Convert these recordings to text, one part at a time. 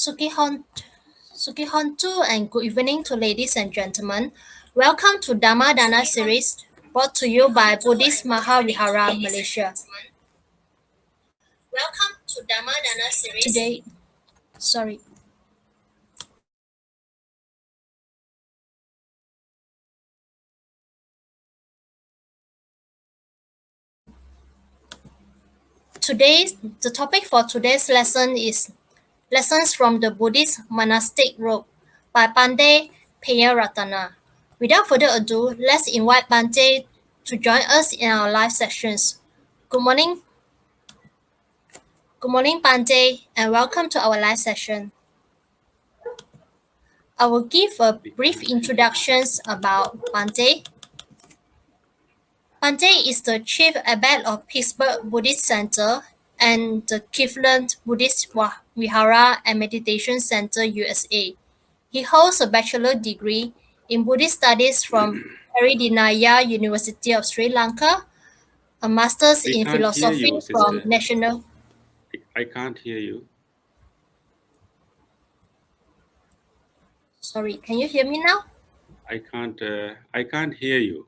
Sukihontu and good evening to ladies and gentlemen. Welcome to Dhamma Dana series brought to you by Buddhist Mahavihara, Malaysia. Welcome to Dhamma Dana series. The topic for today's lesson is Lessons from the Buddhist Monastic Robe by Bhante Pemaratana. Without further ado, let's invite Bhante to join us in our live sessions. Good morning, Bhante, and welcome to our live session. I will give a brief introduction about Bhante. Bhante is the chief abbot of Pittsburgh Buddhist Center and the Cleveland Buddhist Vihara and Meditation Center, USA. He holds a bachelor degree in Buddhist studies from Peradeniya University of Sri Lanka, a master's in philosophy from National. I can't hear you. Sorry, can you hear me now? I can't hear you.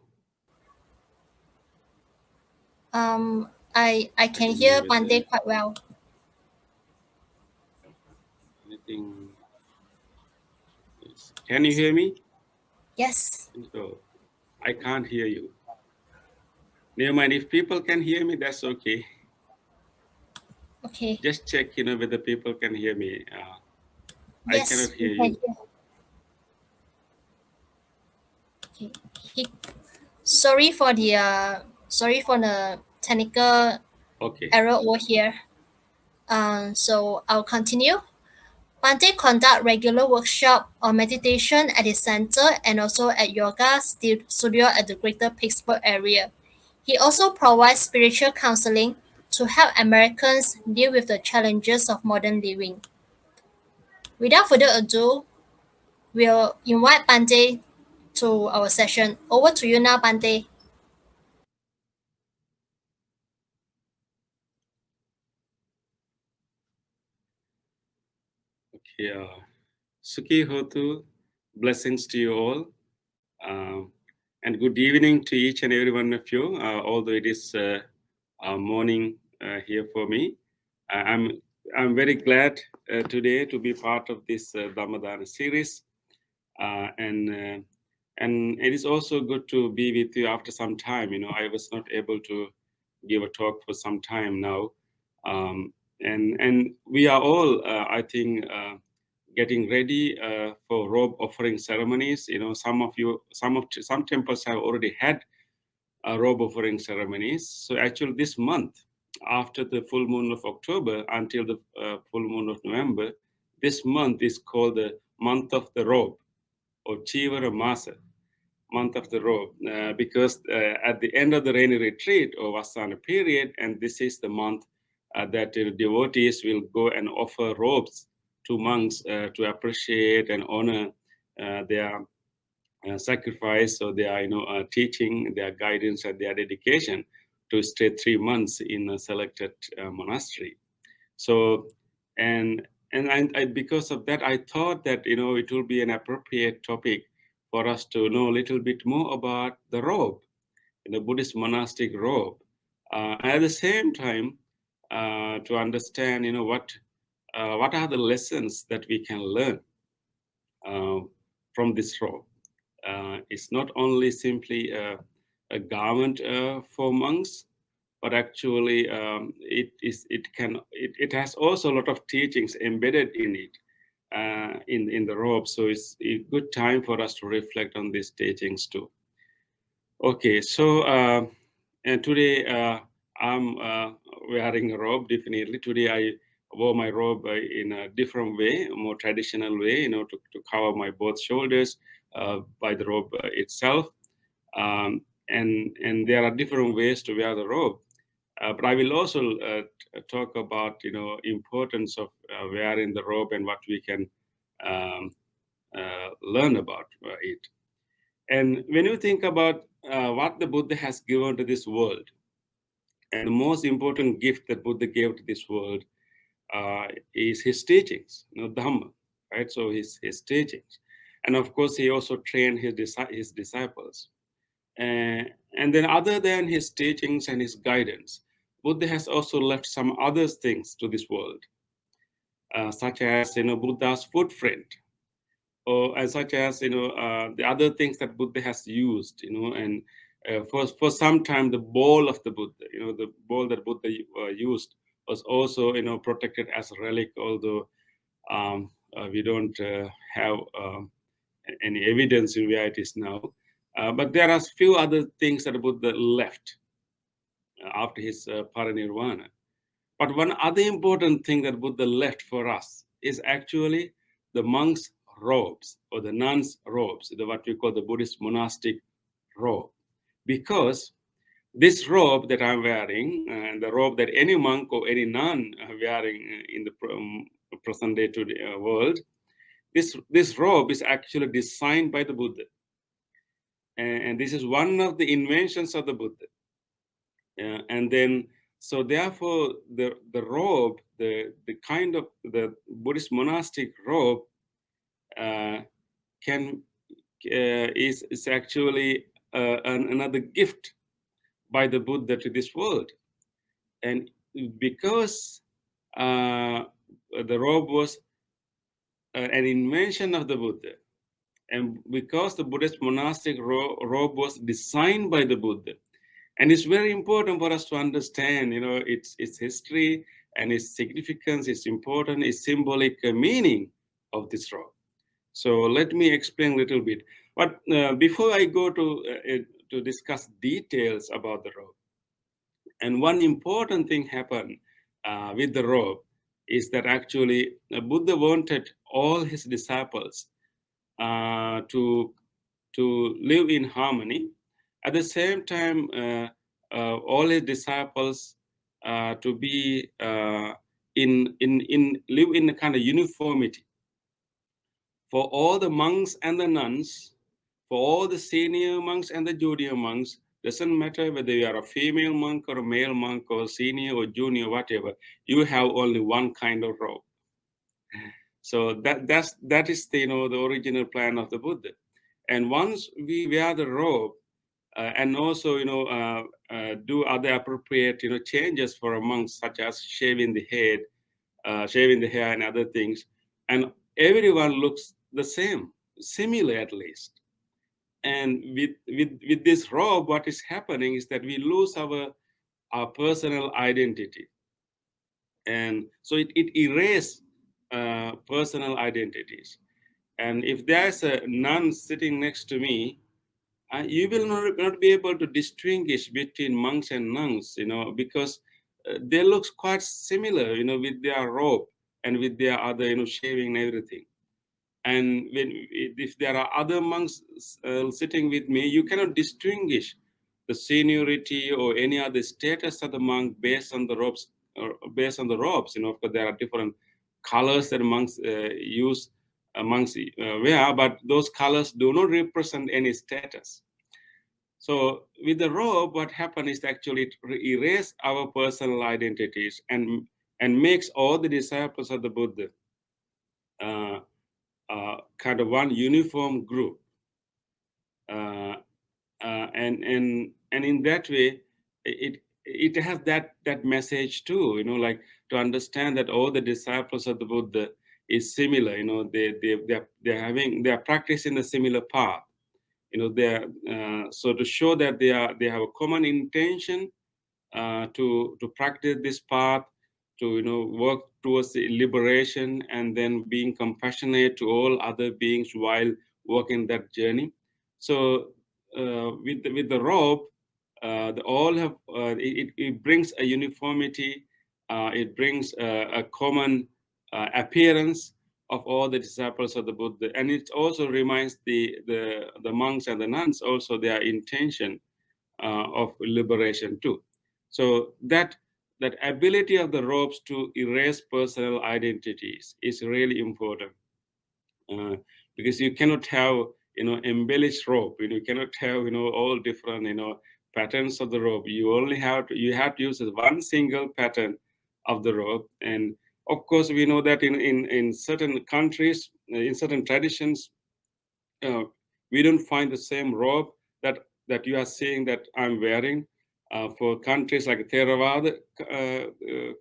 I can hear Bhante quite well. Can you hear me? Yes. So I can't hear you. Never mind, if people can hear me, that's okay. Okay. Just check, whether people can hear me. Yes, I cannot hear you. Okay. Sorry for the technical error over here. So I'll continue. Bhante conduct regular workshop on meditation at his center and also at yoga studio at the Greater Pittsburgh area. He also provides spiritual counseling to help Americans deal with the challenges of modern living. Without further ado, we'll invite Bhante to our session. Over to you now, Bhante. Okay. Sukhi Hotu, blessings to you all. And good evening to each and every one of you, although it is morning here for me. I'm very glad today to be part of this Dhammadana series. And it is also good to be with you after some time. I was not able to give a talk for some time now. And we are all, I think, getting ready for robe offering ceremonies. Some temples have already had robe offering ceremonies. So actually this month, after the full moon of October until the full moon of November, this month is called the month of the robe, or Chivara Masa, month of the robe, because at the end of the rainy retreat or Vasana period, and this is the month that devotees will go and offer robes to monks to appreciate and honor their sacrifice, or their teaching, their guidance, and their dedication to stay 3 months in a selected monastery. So, and I, because of that, I thought that it will be an appropriate topic for us to know a little bit more about the robe, the Buddhist monastic robe. At the same time, to understand, what are the lessons that we can learn from this robe. It's not only simply a garment for monks, but actually it has also a lot of teachings embedded in it, in the robe. So it's a good time for us to reflect on these teachings too. Okay, so and today I'm wearing a robe. Definitely today I wore my robe in a different way, a more traditional way, to cover my both shoulders by the robe itself. And there are different ways to wear the robe. But I will also talk about importance of wearing the robe and what we can learn about it. And when you think about what the Buddha has given to this world, and the most important gift that Buddha gave to this world is his teachings, Dhamma, right? So his teachings, and of course he also trained his disciples. And then, other than his teachings and his guidance, Buddha has also left some other things to this world, such as Buddha's footprint, or and such as the other things that Buddha has used, and for some time the bowl of the Buddha, the bowl that Buddha used was also protected as a relic, although we don't have any evidence in where it is now. But there are few other things that Buddha left after his parinirvana. But one other important thing that Buddha left for us is actually the monks' robes or the nuns' robes, what we call the Buddhist monastic robe. Because this robe that I'm wearing, and the robe that any monk or any nun are wearing in the present day to the world, this robe is actually designed by the Buddha. And this is one of the inventions of the Buddha. And then, so therefore, the robe, the kind of the Buddhist monastic robe, can is actually another gift by the Buddha to this world. And because the robe was an invention of the Buddha, and because the Buddhist monastic robe was designed by the Buddha, and it's very important for us to understand, its history and its significance, its important, its symbolic meaning of this robe. So let me explain a little bit. But before I go to discuss details about the robe, and one important thing happened with the robe is that actually Buddha wanted all his disciples to live in harmony. At the same time, all his disciples to be in live in a kind of uniformity. For all the monks and the nuns, for all the senior monks and the junior monks, doesn't matter whether you are a female monk or a male monk or senior or junior, whatever, you have only one kind of robe. So that is the the original plan of the Buddha. And once we wear the robe, and also do other appropriate changes for a monk, such as shaving the head, shaving the hair, and other things, and everyone looks the same, similar at least. And with this robe, what is happening is that we lose our personal identity, and so it erases personal identities. And if there's a nun sitting next to me, you will not be able to distinguish between monks and nuns, because they look quite similar, with their robe and with their other, shaving and everything. And if there are other monks sitting with me, you cannot distinguish the seniority or any other status of the monk based on the robes, or based on the robes. Of course, there are different colors that monks use, monks wear, but those colors do not represent any status. So with the robe, what happened is actually it erase our personal identities and makes all the disciples of the Buddha uh, kind of one uniform group, uh, and in that way, it has that message too. Like to understand that all the disciples of the Buddha is similar. They're practicing the similar path. They're so to show that they have a common intention to practice this path, to work towards the liberation, and then being compassionate to all other beings while walking that journey. So with the robe, the all have it brings a uniformity. It brings a common appearance of all the disciples of the Buddha, and it also reminds the monks and the nuns also their intention of liberation too. So that ability of the robes to erase personal identities is really important, uh, because you cannot have embellished robe. You cannot have all different patterns of the robe. You have to use one single pattern of the robe, and Of course, we know that in certain countries, in certain traditions, uh, we don't find the same robe that you are seeing that I'm wearing. For countries like Theravada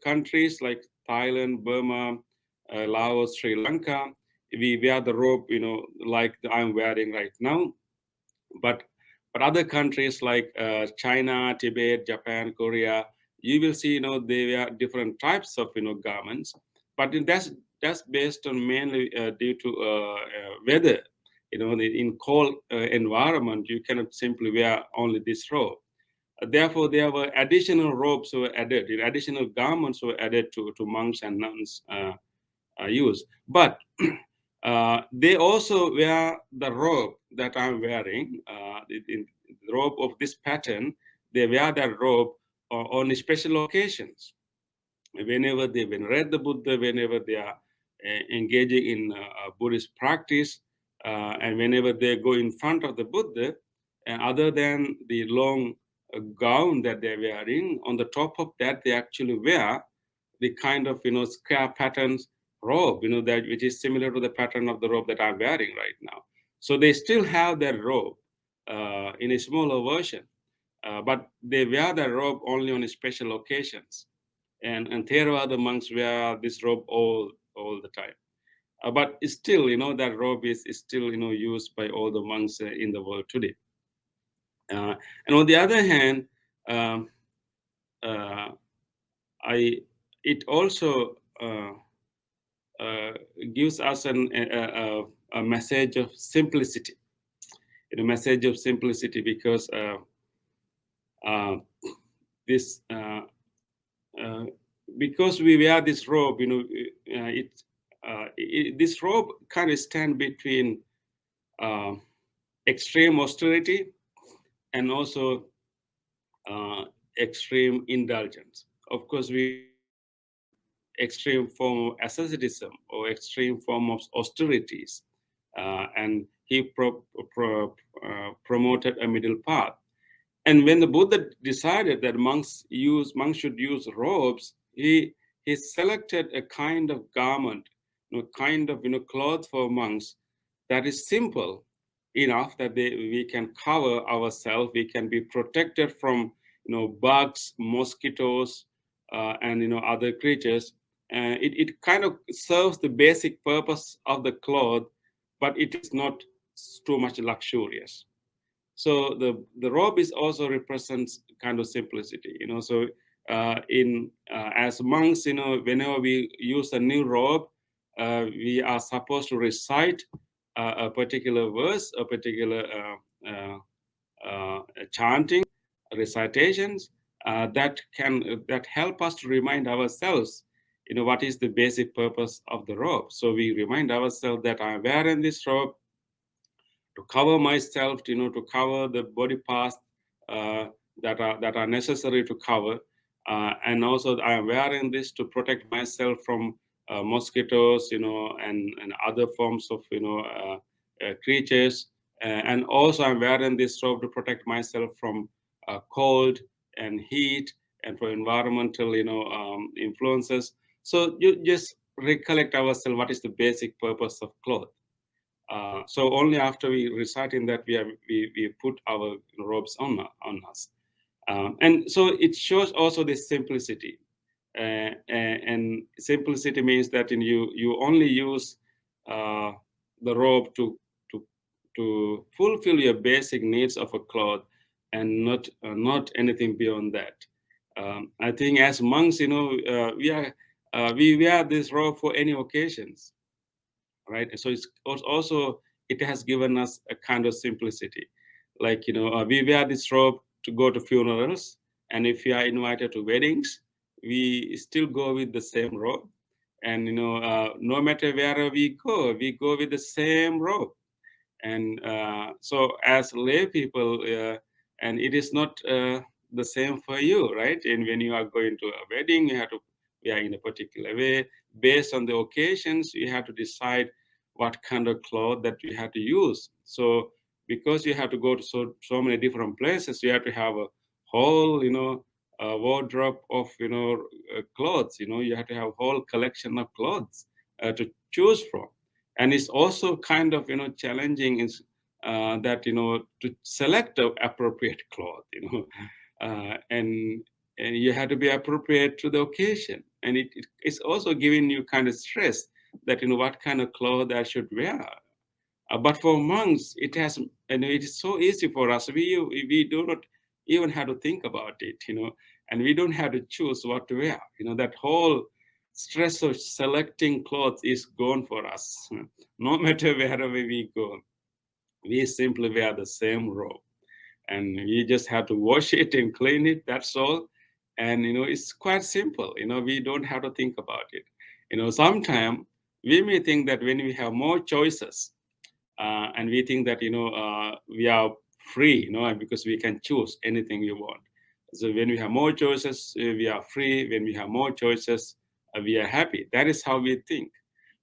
countries like Thailand, Burma, Laos, Sri Lanka, we wear the robe, like I'm wearing right now. But other countries like China, Tibet, Japan, Korea, you will see, they wear different types of, garments. But that's based on mainly due to weather. In cold environment, you cannot simply wear only this robe. Therefore, there were additional robes were added, additional garments were added to monks and nuns use. But they also wear the robe that I'm wearing, in the robe of this pattern. They wear that robe on special occasions. Whenever they venerate the Buddha, whenever they are engaging in Buddhist practice, and whenever they go in front of the Buddha, and other than the long gown that they're wearing, on the top of that, they actually wear the kind of square patterns robe, that which is similar to the pattern of the robe that I'm wearing right now. So they still have their robe in a smaller version, but they wear the robe only on special occasions. And Theravada monks wear this robe all the time. But still, that robe is still used by all the monks in the world today. And on the other hand, um, uh, I it also uh, gives us a message of simplicity. Message of simplicity, because uh, this uh, because we wear this robe, this robe kind of stand between uh, extreme austerity and also extreme indulgence. Of course, we know that extreme form of asceticism or extreme form of austerities, and he promoted a middle path. And when the Buddha decided that monks should use robes, he selected a kind of garment, kind of cloth for monks that is simple enough that we can cover ourselves, we can be protected from bugs, mosquitoes, and other creatures. It kind of serves the basic purpose of the cloth, but it is not too much luxurious. So the robe is also represents kind of simplicity. So in as monks, whenever we use a new robe, we are supposed to recite a particular verse, a particular chanting, recitations that help us to remind ourselves, what is the basic purpose of the robe. So we remind ourselves that I'm wearing this robe to cover myself, to cover the body parts that are necessary to cover, and also I am wearing this to protect myself from mosquitoes, and other forms of creatures, and also I'm wearing this robe to protect myself from cold and heat and for environmental, influences. So you just recollect ourselves what is the basic purpose of cloth. So only after we reciting that we put our robes on us, and so it shows also this simplicity, and simplicity means that you only use the robe to to fulfill your basic needs of a cloth, and not anything beyond that. I think as monks, we wear this robe for any occasions, right? So it's also, it has given us a kind of simplicity. Like, we wear this robe to go to funerals, and if we are invited to weddings, we still go with the same robe. And no matter where we go with the same robe. And so as lay people, and it is not the same for you, right? And when you are going to a wedding, you have to wear in a particular way. Based on the occasions, you have to decide what kind of cloth that you have to use. So because you have to go to so many different places, you have to have a whole a wardrobe of clothes. You have to have a whole collection of clothes to choose from, and it's also kind of challenging is that to select the appropriate cloth. And you have to be appropriate to the occasion, and it's also giving you kind of stress that what kind of clothes I should wear. But for monks, it has, it is so easy for us. We do not even have to think about it, and we don't have to choose what to wear. That whole stress of selecting clothes is gone for us. No matter wherever we go, we simply wear the same robe, and we just have to wash it and clean it. That's all, and it's quite simple. We don't have to think about it. Sometimes we may think that when we have more choices, and we think that we are free, because we can choose anything we want. So when we have more choices, we are free. When we have more choices, we are happy. That is how we think.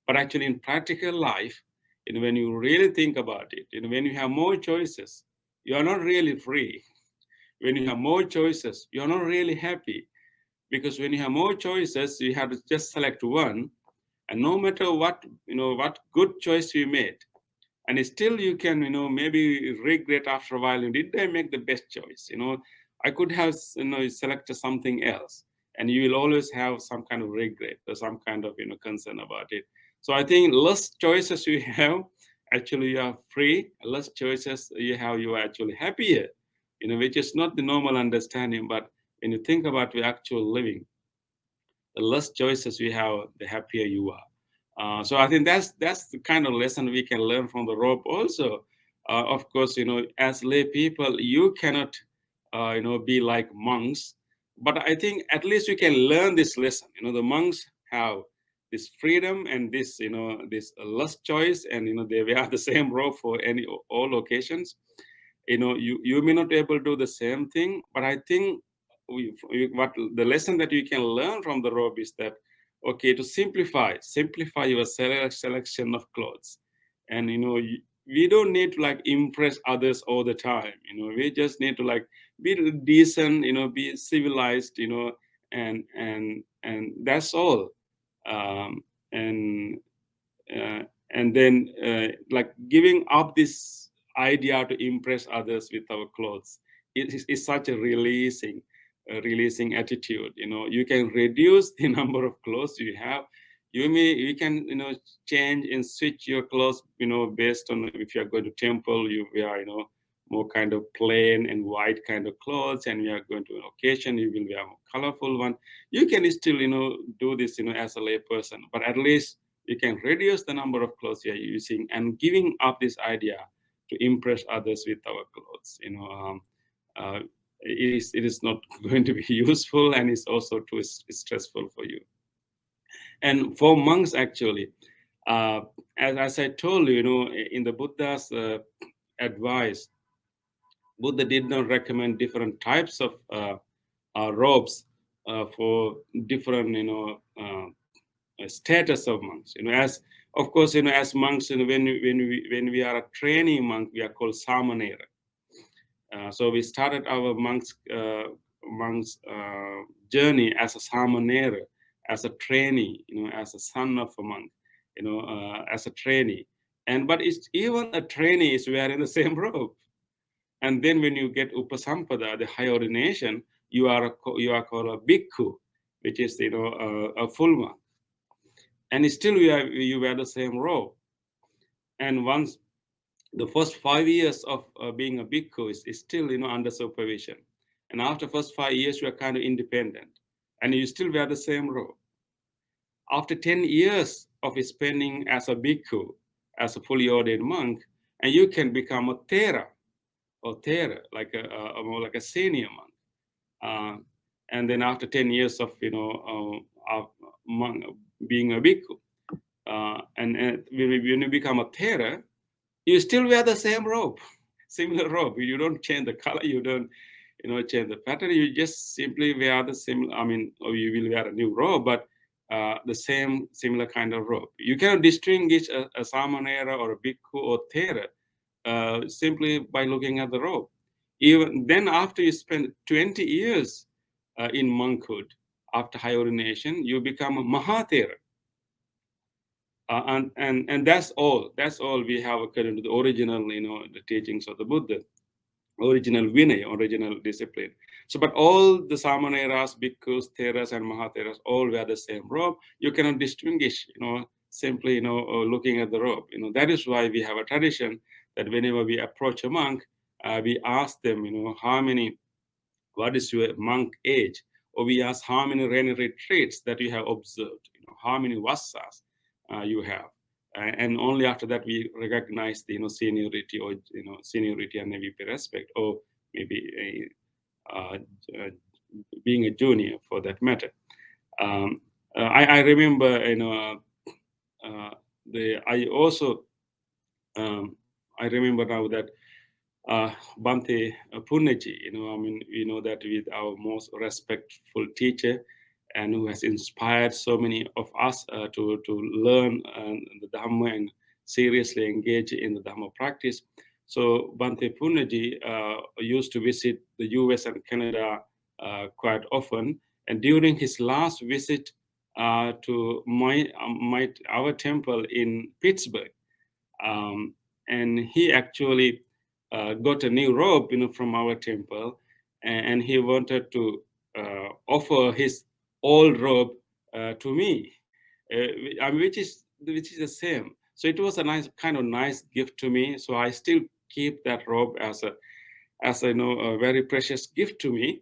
But actually, in practical life, when you really think about it, when you have more choices, you are not really free. When you have more choices, you are not really happy, because when you have more choices, you have to just select one, and no matter what good choice you made, and still you can maybe regret after a while, did I make the best choice? I could have selected something else, and you will always have some kind of regret or some kind of concern about it. So I think less choices you have, actually you are free. Less choices you have, you are actually happier, which is not the normal understanding. But when you think about the actual living, the less choices you have, the happier you are. So I think that's the kind of lesson we can learn from the rope also. Of course, as lay people, you cannot, be like monks, but I think at least you can learn this lesson. The monks have this freedom and this less choice, and they wear the same robe for all occasions. You may not be able to do the same thing, but I think what the lesson that you can learn from the robe is that, okay, to simplify your selection of clothes. And we don't need to like impress others all the time. We just need to like be decent, be civilized, and that's all. Um, and uh, and then like giving up this idea to impress others with our clothes is such a releasing attitude. You can reduce the number of clothes you have. You can change and switch your clothes based on if you are going to temple, you wear more kind of plain and white kind of clothes, and you are going to an occasion, you will wear more colorful one. You can still do this as a lay person, but at least you can reduce the number of clothes you are using, and giving up this idea to impress others with our clothes. It is not going to be useful, and it's also too stressful for you. And for monks, actually, uh, as I told you, in the Buddha's advice, Buddha did not recommend different types of robes for different status of monks. As of course, as monks, when we are a training monk, we are called samanera. So we started our monks journey as a samanera, as a trainee, as a son of a monk, as a trainee. And but it's even a trainee is wearing the same robe. And then when you get upasampada, the high ordination, you are called a bhikkhu, which is a full monk, and still you wear the same robe. And once the first 5 years of being a bhikkhu is still under supervision, and after first 5 years you are kind of independent, and you still wear the same robe. After 10 years of spending as a bhikkhu, as a fully ordained monk, and you can become a thera, or thera, like more like a senior monk. uh, and then after 10 years of monk, being a bhikkhu, and when you become a thera, you still wear the same robe, similar robe. You don't change the color, you don't change the pattern. You just simply wear the same. I mean, or you will wear a new robe, but the same similar kind of robe. You cannot distinguish a samanera or a bhikkhu or thera simply by looking at the robe. Even then, after you spend 20 years in monkhood, after high ordination, you become a Mahathera. And that's all. That's all we have according to the original, the teachings of the Buddha, original Vinaya, original discipline. So, but all the Samaneras, Bhikkhus, Theras, and Mahatheras all wear the same robe. You cannot distinguish, simply, looking at the robe. That is why we have a tradition that whenever we approach a monk, we ask them, what is your monk age? Or we ask how many rainy retreats that you have observed, how many vassas you have. And only after that we recognize the seniority, or seniority and maybe respect, or maybe uh, uh, being a junior for that matter. I remember, I also I remember now that Bhante Punnaji, we know that with our most respectful teacher, and who has inspired so many of us to learn the Dhamma and seriously engage in the Dhamma practice. So Bhante Punnaji used to visit the US and Canada quite often, and during his last visit to our temple in Pittsburgh, um, and he actually got a new robe, from our temple, and he wanted to offer his old robe to me, which is the same. So it was a nice gift to me. So I still keep that robe as a very precious gift to me.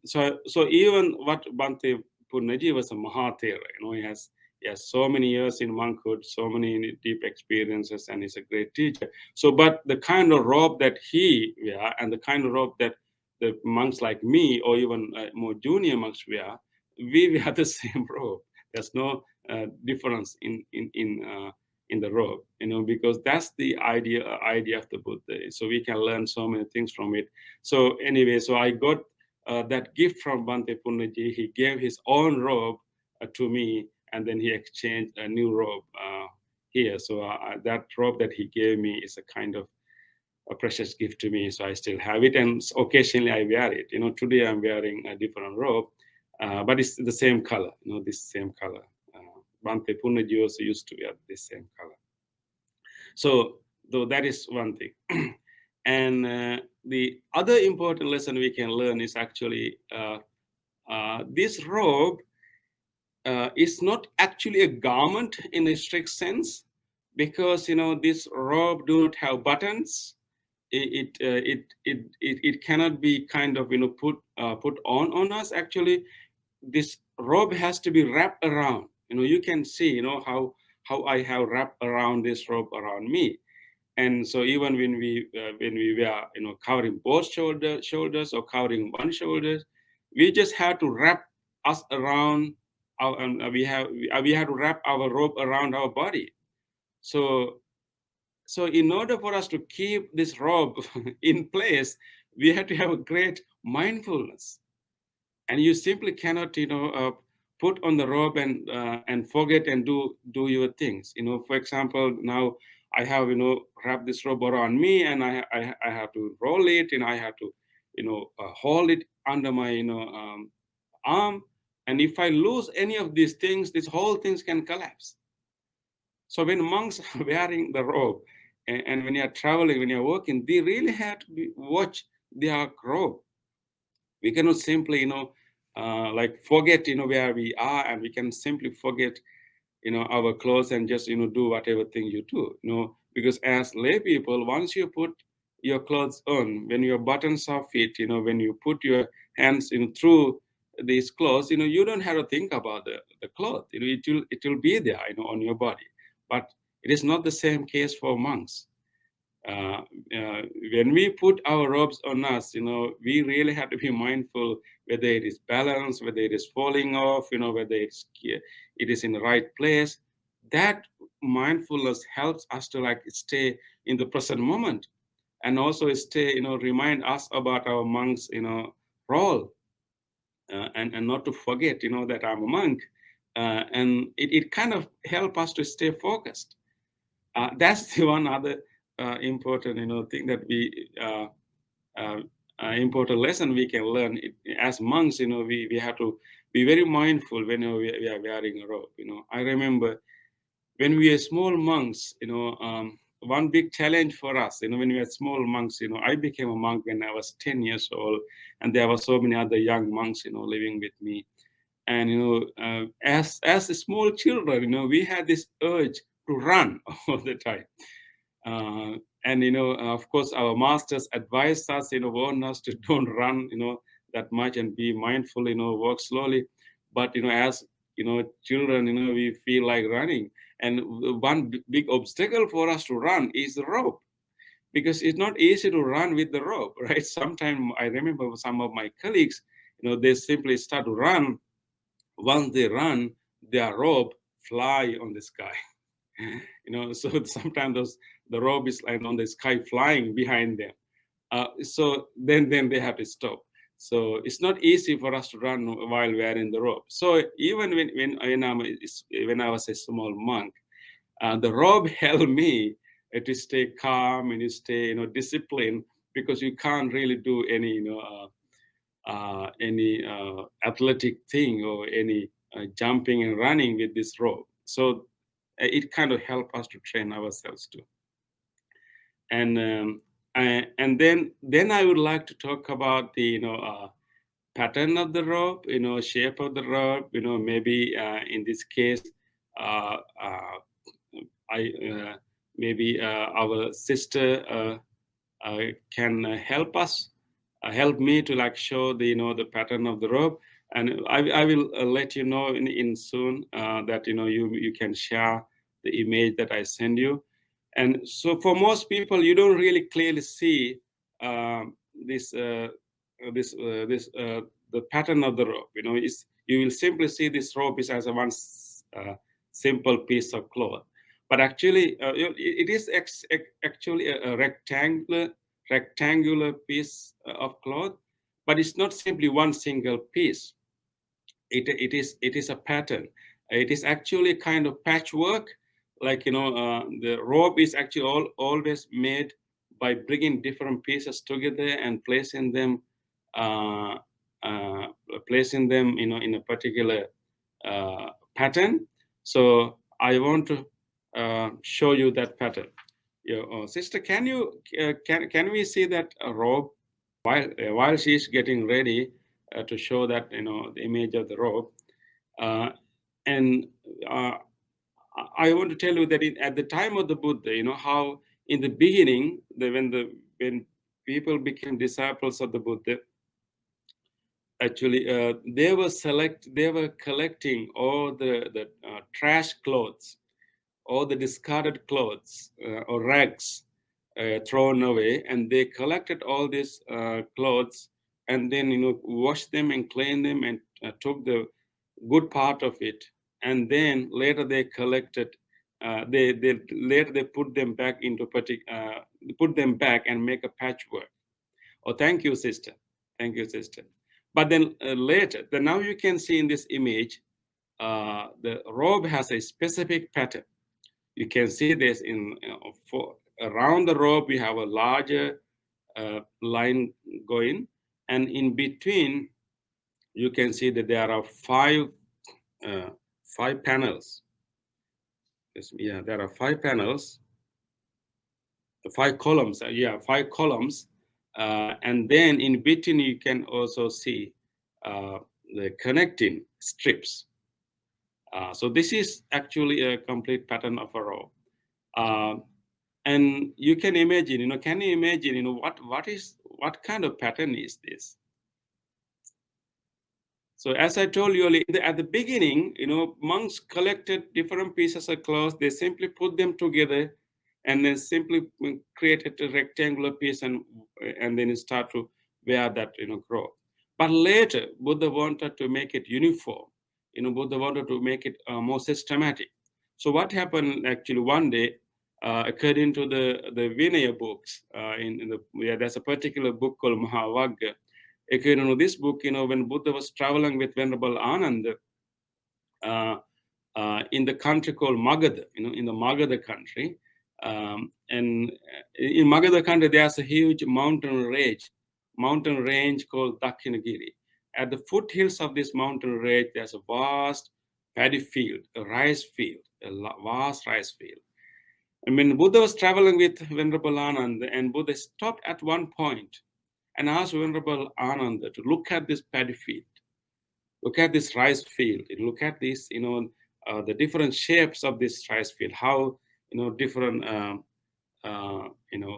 So even what Bhante Punnaji was a Mahathera, he has so many years in monkhood, so many deep experiences, and he's a great teacher. So, but the kind of robe that he wear, and the kind of robe that the monks like me, or even more junior monks wear, we wear the same robe. There's no difference in the robe, because that's the idea of the Buddha. So we can learn so many things from it. So anyway, so I got that gift from Bhante Punnaji. He gave his own robe to me, and then he exchanged a new robe here. So that robe that he gave me is a kind of a precious gift to me. So I still have it, and occasionally I wear it. Today I'm wearing a different robe, but it's the same color. This same color. Bhante Punnaji also used to wear this same color. So, though that is one thing. And the other important lesson we can learn is actually this robe is not actually a garment in a strict sense, because this robe do not have buttons. It cannot be kind of put on us. Actually, this robe has to be wrapped around. You can see how I have wrapped around this robe around me. And so even when we were covering both shoulders, or covering one shoulder, we just had to wrap us around our, we had to wrap our robe around our body. So in order for us to keep this robe in place, we had to have a great mindfulness. And you simply cannot put on the robe and forget and do your things. For example, now I have wrap this robe around me, and I have to roll it, and I have to hold it under my arm. And if I lose any of these things, this whole things can collapse. So when monks are wearing the robe, and when you are traveling, when you are working, they really have to watch their robe. We cannot simply like forget where we are, and we can simply forget our clothes, and just do whatever thing you do. Because as lay people, once you put your clothes on, when your buttons are fit, when you put your hands through these clothes, you don't have to think about the cloth. It will be there on your body. But it is not the same case for monks. uh, when we put our robes on us, we really have to be mindful whether it is balanced, whether it is falling off, whether it is in the right place. That mindfulness helps us to stay in the present moment, and also stay, remind us about our monks, role, and not to forget, that I'm a monk, and it kind of help us to stay focused. That's the one other important thing that we important lesson we can learn. As monks, we have to be very mindful when we are wearing a robe. I remember when we are small monks, one big challenge for us, when we are small monks, I became a monk when I was 10 years old, and there were so many other young monks, living with me. And, as small children, we had this urge to run all the time. And of course our masters advised us, warned us to don't run that much, and be mindful, walk slowly. But as children, we feel like running. And one big obstacle for us to run is the rope, because it's not easy to run with the rope, right? Sometimes I remember some of my colleagues, they simply start to run. Once they run, their rope fly on the sky. So sometimes the robe is like on the sky flying behind them. So then they have to stop. So it's not easy for us to run while wearing the robe. So even when I was a small monk, the robe helped me to stay calm and stay disciplined, because you can't really do any athletic thing or any jumping and running with this robe. So it kind of helped us to train ourselves too. And then I would like to talk about the pattern of the robe, shape of the robe. Maybe in this case, uh, uh, I maybe our sister can help me to like show the pattern of the robe. And I will let you know in soon that you can share the image that I send you. And so for most people, you don't really clearly see this the pattern of the robe. You will simply see this robe is as a one simple piece of cloth. But actually, it is actually a rectangular piece of cloth, but it's not simply one single piece. It is a pattern. It is actually kind of patchwork. Like the robe is actually always made by bringing different pieces together and uh, uh, placing them in a particular pattern. So I want to show you that pattern. Sister, can we see that robe while she's getting ready to show that the image of the robe? uh, and uh, I want to tell you that at the time of the Buddha, how in the beginning, when people became disciples of the Buddha, actually they were collecting all the trash clothes, all the discarded clothes or rags thrown away, and they collected all these clothes, and then washed them and cleaned them, and took the good part of it, and then later they collected. They later they put them back put them back and make a patchwork. Oh, thank you, sister. Thank you, sister. But then later, then now you can see in this image, the robe has a specific pattern. You can see this for around the robe. We have a larger line going, and in between, you can see that there are uh, five panels. Yeah, there are five panels, five columns. Yeah, five columns, and then in between you can also see the connecting strips. So this is actually a complete pattern of a robe. Uh, and you can imagine, can you imagine, what kind of pattern is this? So as I told you earlier, at the beginning, monks collected different pieces of cloth. They simply put them together, and then simply created a rectangular piece, and then start to wear that cloth. But later, Buddha wanted to make it uniform. Buddha wanted to make it more systematic. So what happened actually one day, according to the Vinaya books, there's a particular book called Mahavagga. Okay, this book, when Buddha was traveling with Venerable Ananda uh, in the country called Magadha, in the Magadha country. And in Magadha country, there's a huge mountain range mountain range called Dakshinagiri. At the foothills of this mountain range, there's a vast paddy field, a rice field, vast rice field. And when Buddha was traveling with Venerable Ananda, and Buddha stopped at one point and asked Venerable Ananda to look at this paddy field, look at this rice field, look at this, the different shapes of this rice field, how, different,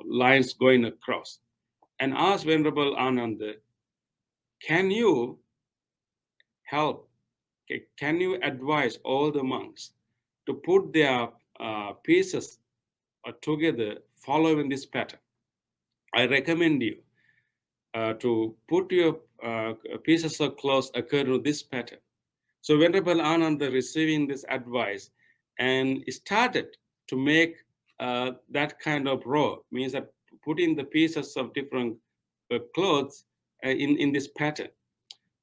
lines going across, and asked Venerable Ananda, can you help, can you advise all the monks to put their pieces together following this pattern? I recommend you to put your pieces of clothes according to this pattern. So Venerable Ananda receiving this advice and started to make that kind of robe, means that putting the pieces of different clothes in this pattern.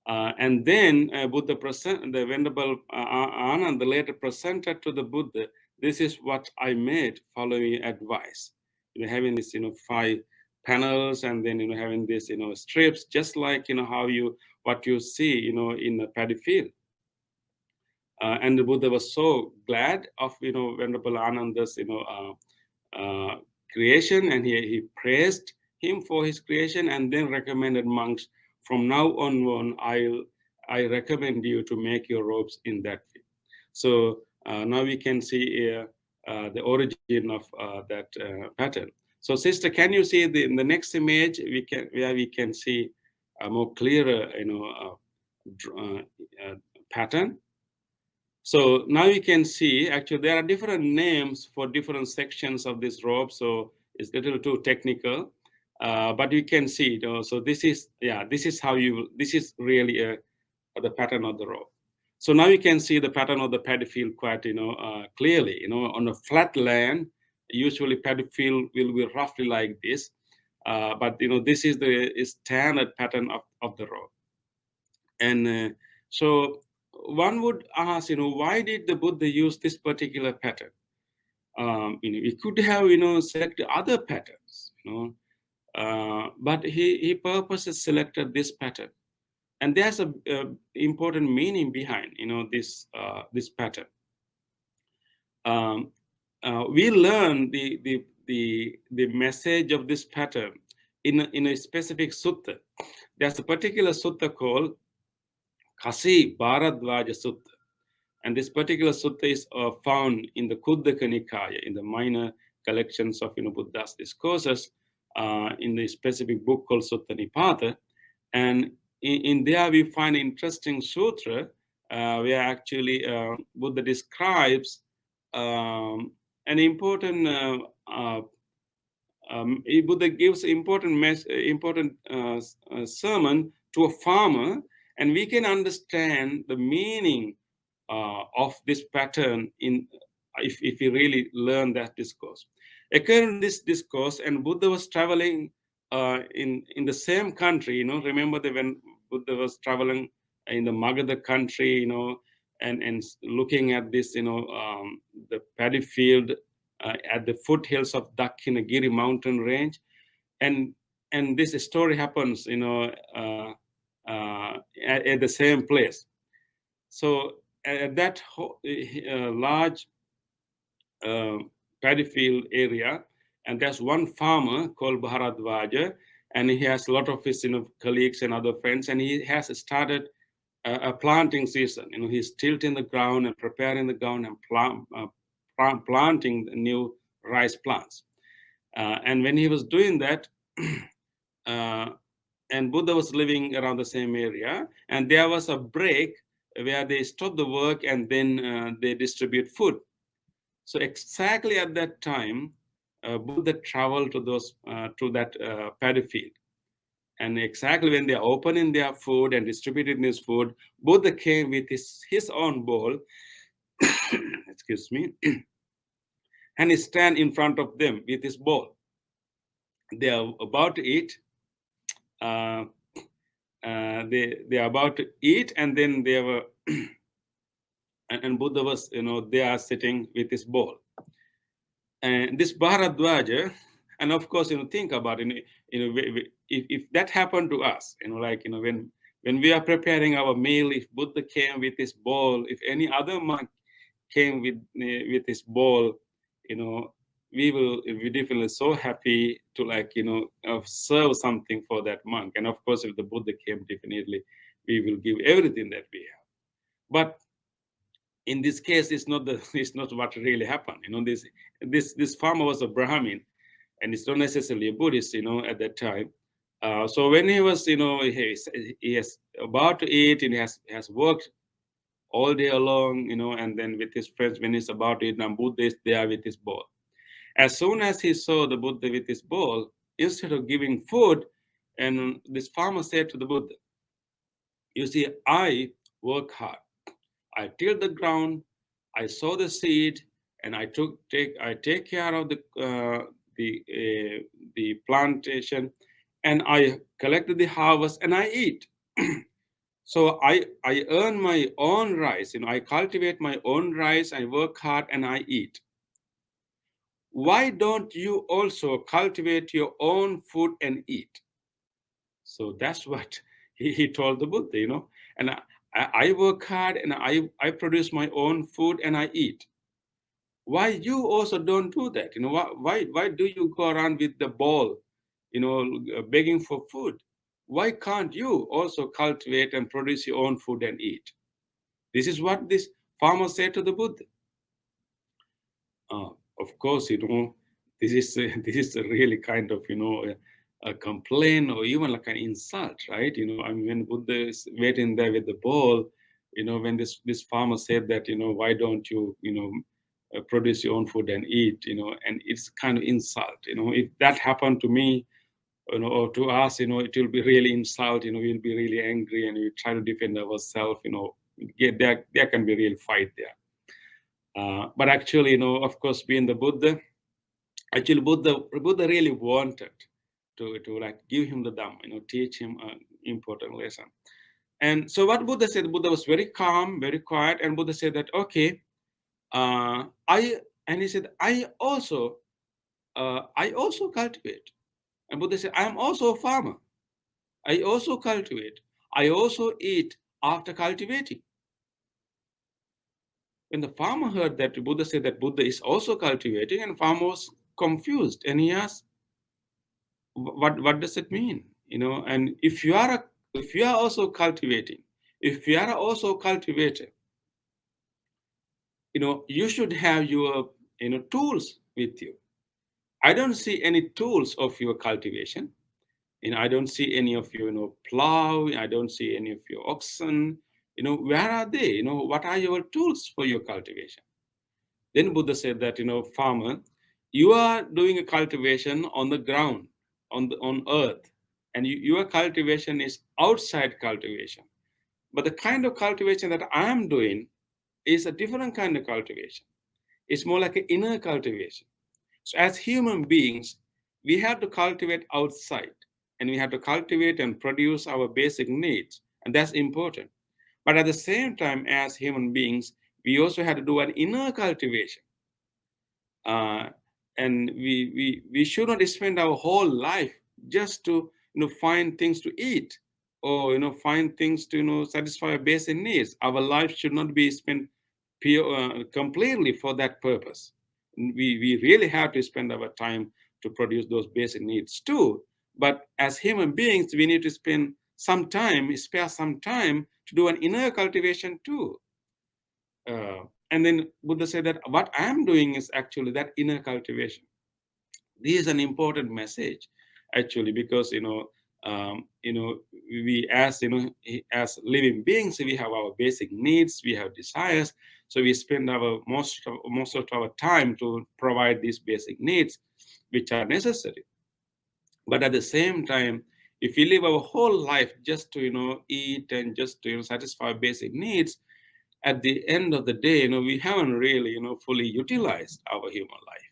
And then the Venerable Ananda later presented to the Buddha, this is what I made following advice. Having this, 5 panels, and then, having this, strips, just like, what you see, in a paddy field. And the Buddha was so glad of, Venerable Ananda's, creation, and he praised him for his creation, and then recommended monks, from now on, I recommend you to make your robes in that way. So now we can see the origin of that pattern. So sister, can you see in the next image, where we can see a more clearer, pattern? So now you can see, actually, there are different names for different sections of this robe. So it's a little too technical, but you can see, so this is this is really the pattern of the robe. So now you can see the pattern of the paddy field quite, clearly, on a flat land, usually paddy field will be roughly like this. But, this is the standard pattern of the robe. And so one would ask, why did the Buddha use this particular pattern? He could have, selected other patterns, but he purposely selected this pattern. And there's a important meaning behind, this pattern. We learn the message of this pattern in a specific sutta. There's a particular sutta called Kasi Bharadwaja Sutta. And this particular sutta is found in the Khuddaka Nikaya, in the minor collections of, Buddha's discourses, in the specific book called Sutta Nipata. And in there we find an interesting sutra where actually Buddha describes an important Buddha gives important sermon to a farmer, and we can understand the meaning of this pattern if we really learn that discourse. According to this discourse, and Buddha was traveling in the same country. Remember that when Buddha was traveling in the Magadha country, and looking at this, the paddy field at the foothills of Dakshinagiri mountain range, and this story happens, at the same place. So at that large paddy field area, and there's one farmer called Bharadwaja, and he has a lot of his, colleagues and other friends, and he has started a planting season. He's tilting the ground and preparing the ground and planting the new rice plants. And when he was doing that, and Buddha was living around the same area, and there was a break where they stop the work, and then they distribute food. So exactly at that time, Buddha traveled to that paddy field. And exactly when they are opening their food and distributing this food, Buddha came with his own bowl, excuse me, and he stand in front of them with his bowl. They are about to eat. They are about to eat, and then they were, and Buddha was, they are sitting with his bowl. And this Bharadwaja, And of course, think about it. If that happened to us, like when we are preparing our meal, if Buddha came with his bowl, if any other monk came with his bowl, we will be definitely so happy to serve something for that monk. And of course, if the Buddha came, definitely we will give everything that we have. But in this case, it's not it's not what really happened. This farmer was a Brahmin, and it's not necessarily a Buddhist, at that time. So when he was, he is about to eat, and he has worked all day long, and then with his friends, when he's about to eat, now Buddha is there with his bowl. As soon as he saw the Buddha with his bowl, instead of giving food, and this farmer said to the Buddha, "You see, I work hard. I tilled the ground, I sow the seed, and I take care of the plantation, and I collect the harvest, and I eat. So I earn my own rice. I cultivate my own rice. I work hard, and I eat. Why don't you also cultivate your own food and eat?" So that's what he told the Buddha, And I work hard, and I produce my own food, and I eat. Why you also don't do that? Why do you go around with the bowl, begging for food? Why can't you also cultivate and produce your own food and eat? This is what this farmer said to the Buddha. Of course, this is this is a really kind of a complaint or even like an insult, right? I mean, when Buddha is waiting there with the bowl, when this farmer said that, why don't you produce your own food and eat, and it's kind of insult. If that happened to me, or to us, it will be really insult. We'll be really angry, and we try to defend ourselves. There can be real fight there. But actually, of course, being the Buddha, actually Buddha really wanted to like give him the Dhamma, teach him an important lesson. And so what Buddha said, Buddha was very calm, very quiet, and Buddha said that, okay, he said, I also cultivate. And Buddha said, I am also a farmer. I also cultivate. I also eat after cultivating. When the farmer heard that Buddha said that Buddha is also cultivating, and farmer was confused, and he asked, what does it mean? And if you are also cultivating, if you are also cultivator, you should have your tools with you. I don't see any tools of your cultivation. I don't see any of your plow. I don't see any of your oxen. Where are they? What are your tools for your cultivation? Then Buddha said that, farmer, you are doing a cultivation on the ground, on earth, and your cultivation is outside cultivation. But the kind of cultivation that I am doing is a different kind of cultivation. It's more like an inner cultivation. So as human beings, we have to cultivate outside, and we have to cultivate and produce our basic needs, and that's important. But at the same time, as human beings, we also have to do an inner cultivation. And we should not spend our whole life just to find things to eat, or find things to satisfy our basic needs. Our life should not be spent completely for that purpose. We really have to spend our time to produce those basic needs too. But as human beings, we need to spare some time to do an inner cultivation too. And then Buddha said that what I am doing is actually that inner cultivation. This is an important message, actually, because we as living beings, we have our basic needs, we have desires, so we spend our most of our time to provide these basic needs, which are necessary. But at the same time, if we live our whole life just to eat and just to satisfy basic needs, at the end of the day, we haven't really, fully utilized our human life.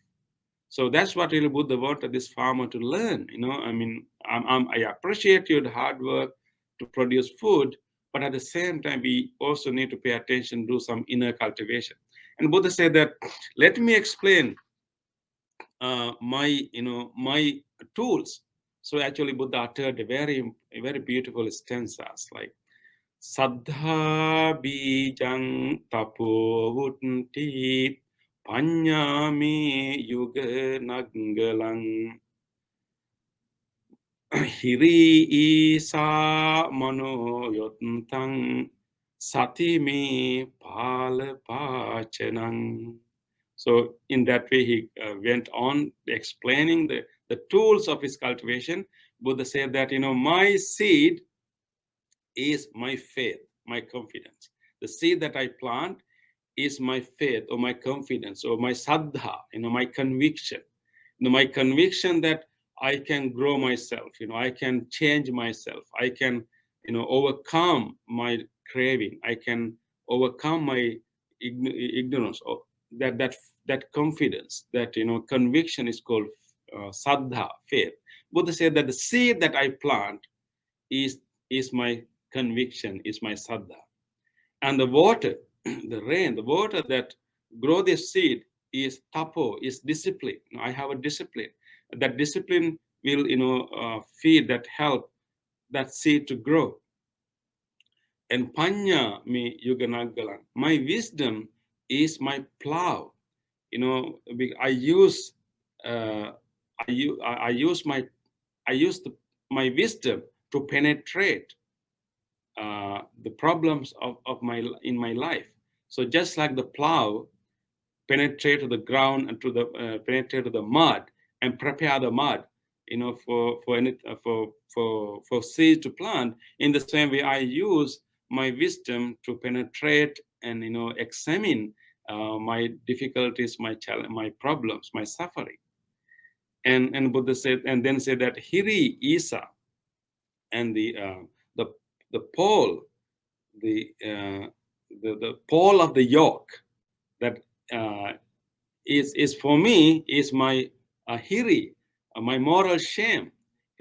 So that's what really Buddha wanted this farmer to learn. I mean, I appreciate your hard work to produce food, but at the same time, we also need to pay attention, do some inner cultivation. And Buddha said that, let me explain my tools. So actually Buddha uttered a very beautiful stanzas like Saddha bijang tapo vutti panyami yuga nagalang hiri isa mano yontang satimi palapachanang. So in that way, he went on explaining the tools of his cultivation. Buddha said that, my seed is my faith, my confidence. The seed that I plant is my faith or my confidence or my saddha, my conviction. My conviction that I can grow myself, I can change myself, I can, overcome my craving, I can overcome my ignorance, or that confidence, that conviction is called saddha, faith. Buddha said that the seed that I plant is is my conviction, is my saddha. And the water, the rain, the water that grow this seed is tapo, is discipline. I have a discipline. That discipline will, feed, that help that seed to grow. And panya me yuganagalan. My wisdom is my plow. I use, uh, I use my wisdom to penetrate the problems of my in my life. So just like the plow penetrate to the ground and to the penetrate to the mud and prepare the mud, for seed to plant. In the same way, I use my wisdom to penetrate and examine my difficulties, my challenge, my problems, my suffering. And Buddha said, and then said that hiri isa, and the the pole, the the pole of the yoke, that uh, is for me is my hiri, my moral shame.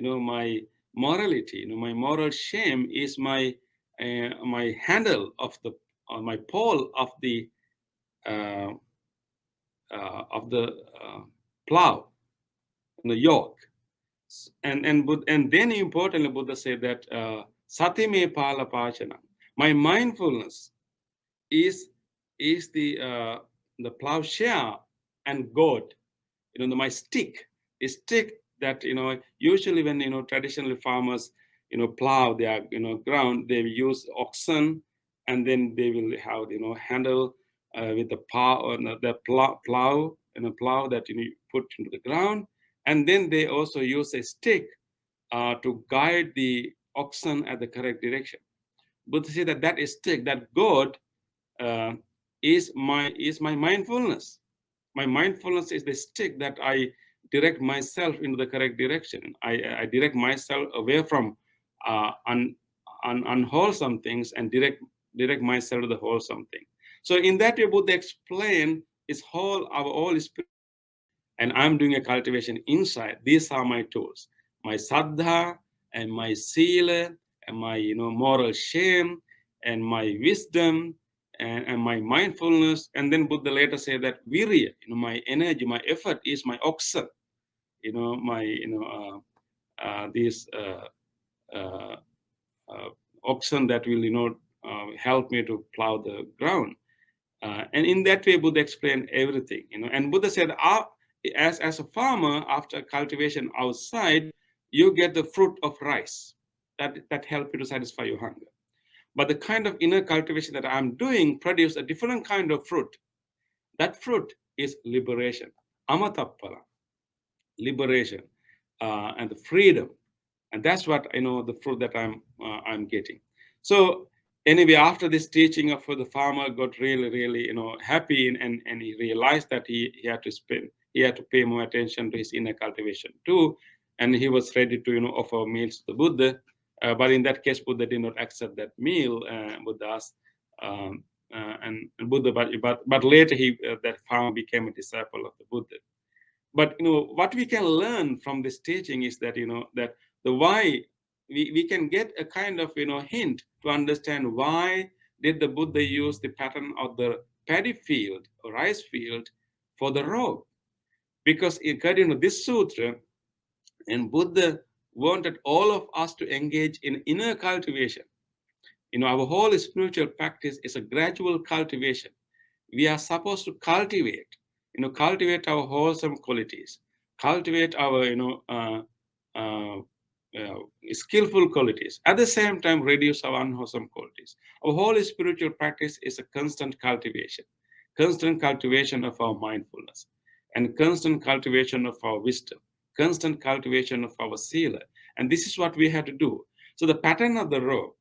My morality. My moral shame is my handle of the my pole uh, of the plow, the yoke. And then importantly, Buddha said that satime pala pachana. My mindfulness is the plowshare and goad. My stick, a stick that usually when traditional farmers plow their ground, they use oxen, and then they will have handle with the power, the plow plow that you put into the ground, and then they also use a stick to guide the oxen at the correct direction. But to say that stick, that goad, uh, is my mindfulness. My mindfulness is the stick that I direct myself into the correct direction. I direct myself away from unwholesome things and direct myself to the wholesome thing. So in that way, Buddha explain is our whole spiritual life. And I'm doing a cultivation inside. These are my tools: my saddha and my sila and my moral shame and my wisdom and my mindfulness. And then Buddha later said that virya, my energy, my effort is my oxen. My these uh, uh, oxen that will help me to plow the ground. And in that way, Buddha explained everything. And Buddha said, as a farmer, after cultivation outside, you get the fruit of rice that help you to satisfy your hunger. But the kind of inner cultivation that I'm doing produce a different kind of fruit. That fruit is liberation, amatappala, liberation, and the freedom. And that's what the fruit that I'm getting. So anyway, after this teaching of the farmer got really really happy, and he realized that he had to pay more attention to his inner cultivation too, and he was ready to offer meals to the Buddha. But in that case, Buddha did not accept that meal. Buddha asked, um, and Buddha, but later that farmer became a disciple of the Buddha. But what we can learn from this teaching is that that the why, we can get a kind of hint to understand why did the Buddha use the pattern of the paddy field or rice field for the robe. Because according to this sutra, and Buddha wanted all of us to engage in inner cultivation. Our whole spiritual practice is a gradual cultivation. We are supposed to cultivate our wholesome qualities, cultivate our, uh, skillful qualities. At the same time, reduce our unwholesome qualities. Our whole spiritual practice is a constant cultivation of our mindfulness, and constant cultivation of our wisdom, constant cultivation of our sila. And this is what we have to do. So the pattern of the robe,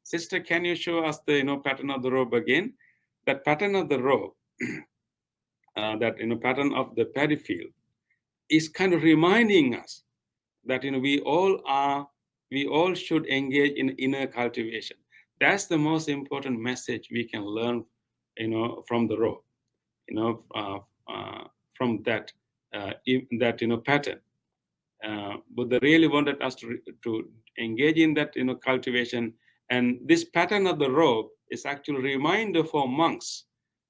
sister, can you show us the pattern of the robe again? That pattern of the robe, that pattern of the paddy field, is kind of reminding us that we all should engage in inner cultivation. That's the most important message we can learn, from the robe, you know, uh, from that pattern. Buddha really wanted us to engage in that cultivation, and this pattern of the robe is actually a reminder for monks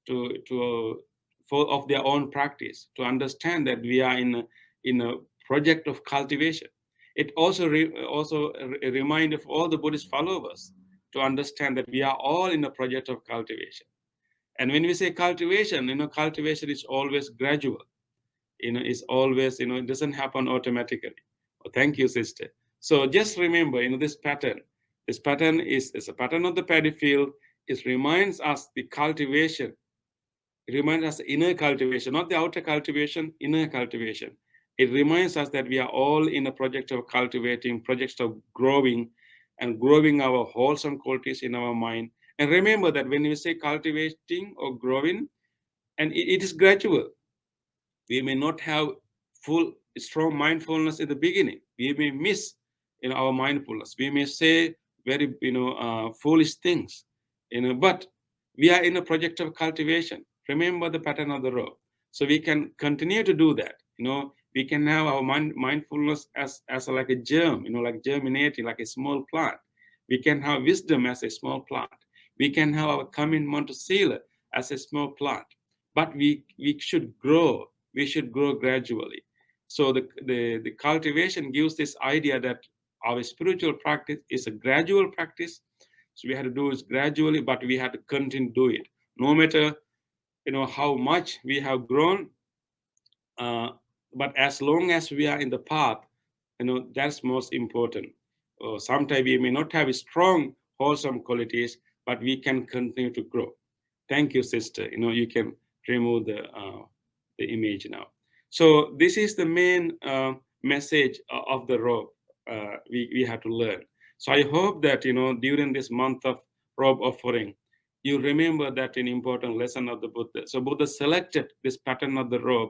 to for of their own practice, to understand that we are in a project of cultivation. It also a reminder for all the Buddhist followers to understand that we are all in a project of cultivation. And when we say cultivation, cultivation is always gradual. Is always, it doesn't happen automatically. Oh, thank you, sister. So just remember, this pattern. This pattern is a pattern of the paddy field. It reminds us the cultivation. It reminds us the inner cultivation, not the outer cultivation, inner cultivation. It reminds us that we are all in a project of cultivating, projects of growing, and growing our wholesome qualities in our mind. And remember that when we say cultivating or growing, and it is gradual. We may not have full strong mindfulness in the beginning. We may miss our mindfulness. We may say very foolish things, but we are in a project of cultivation. Remember the pattern of the robe. So we can continue to do that. We can have our mindfulness as like a germ, like germinating, like a small plant. We can have wisdom as a small plant. We can have our commitment to sila as a small plant. But we should grow. We should grow gradually. So the cultivation gives this idea that our spiritual practice is a gradual practice. So we have to do it gradually, but we have to continue to do it. No matter how much we have grown, uh, but as long as we are in the path, that's most important. Sometimes we may not have strong, wholesome qualities, but we can continue to grow. Thank you, sister. You can remove the image now. So this is the main message of the robe we have to learn. So I hope that during this month of robe offering, you remember that an important lesson of the Buddha. So Buddha selected this pattern of the robe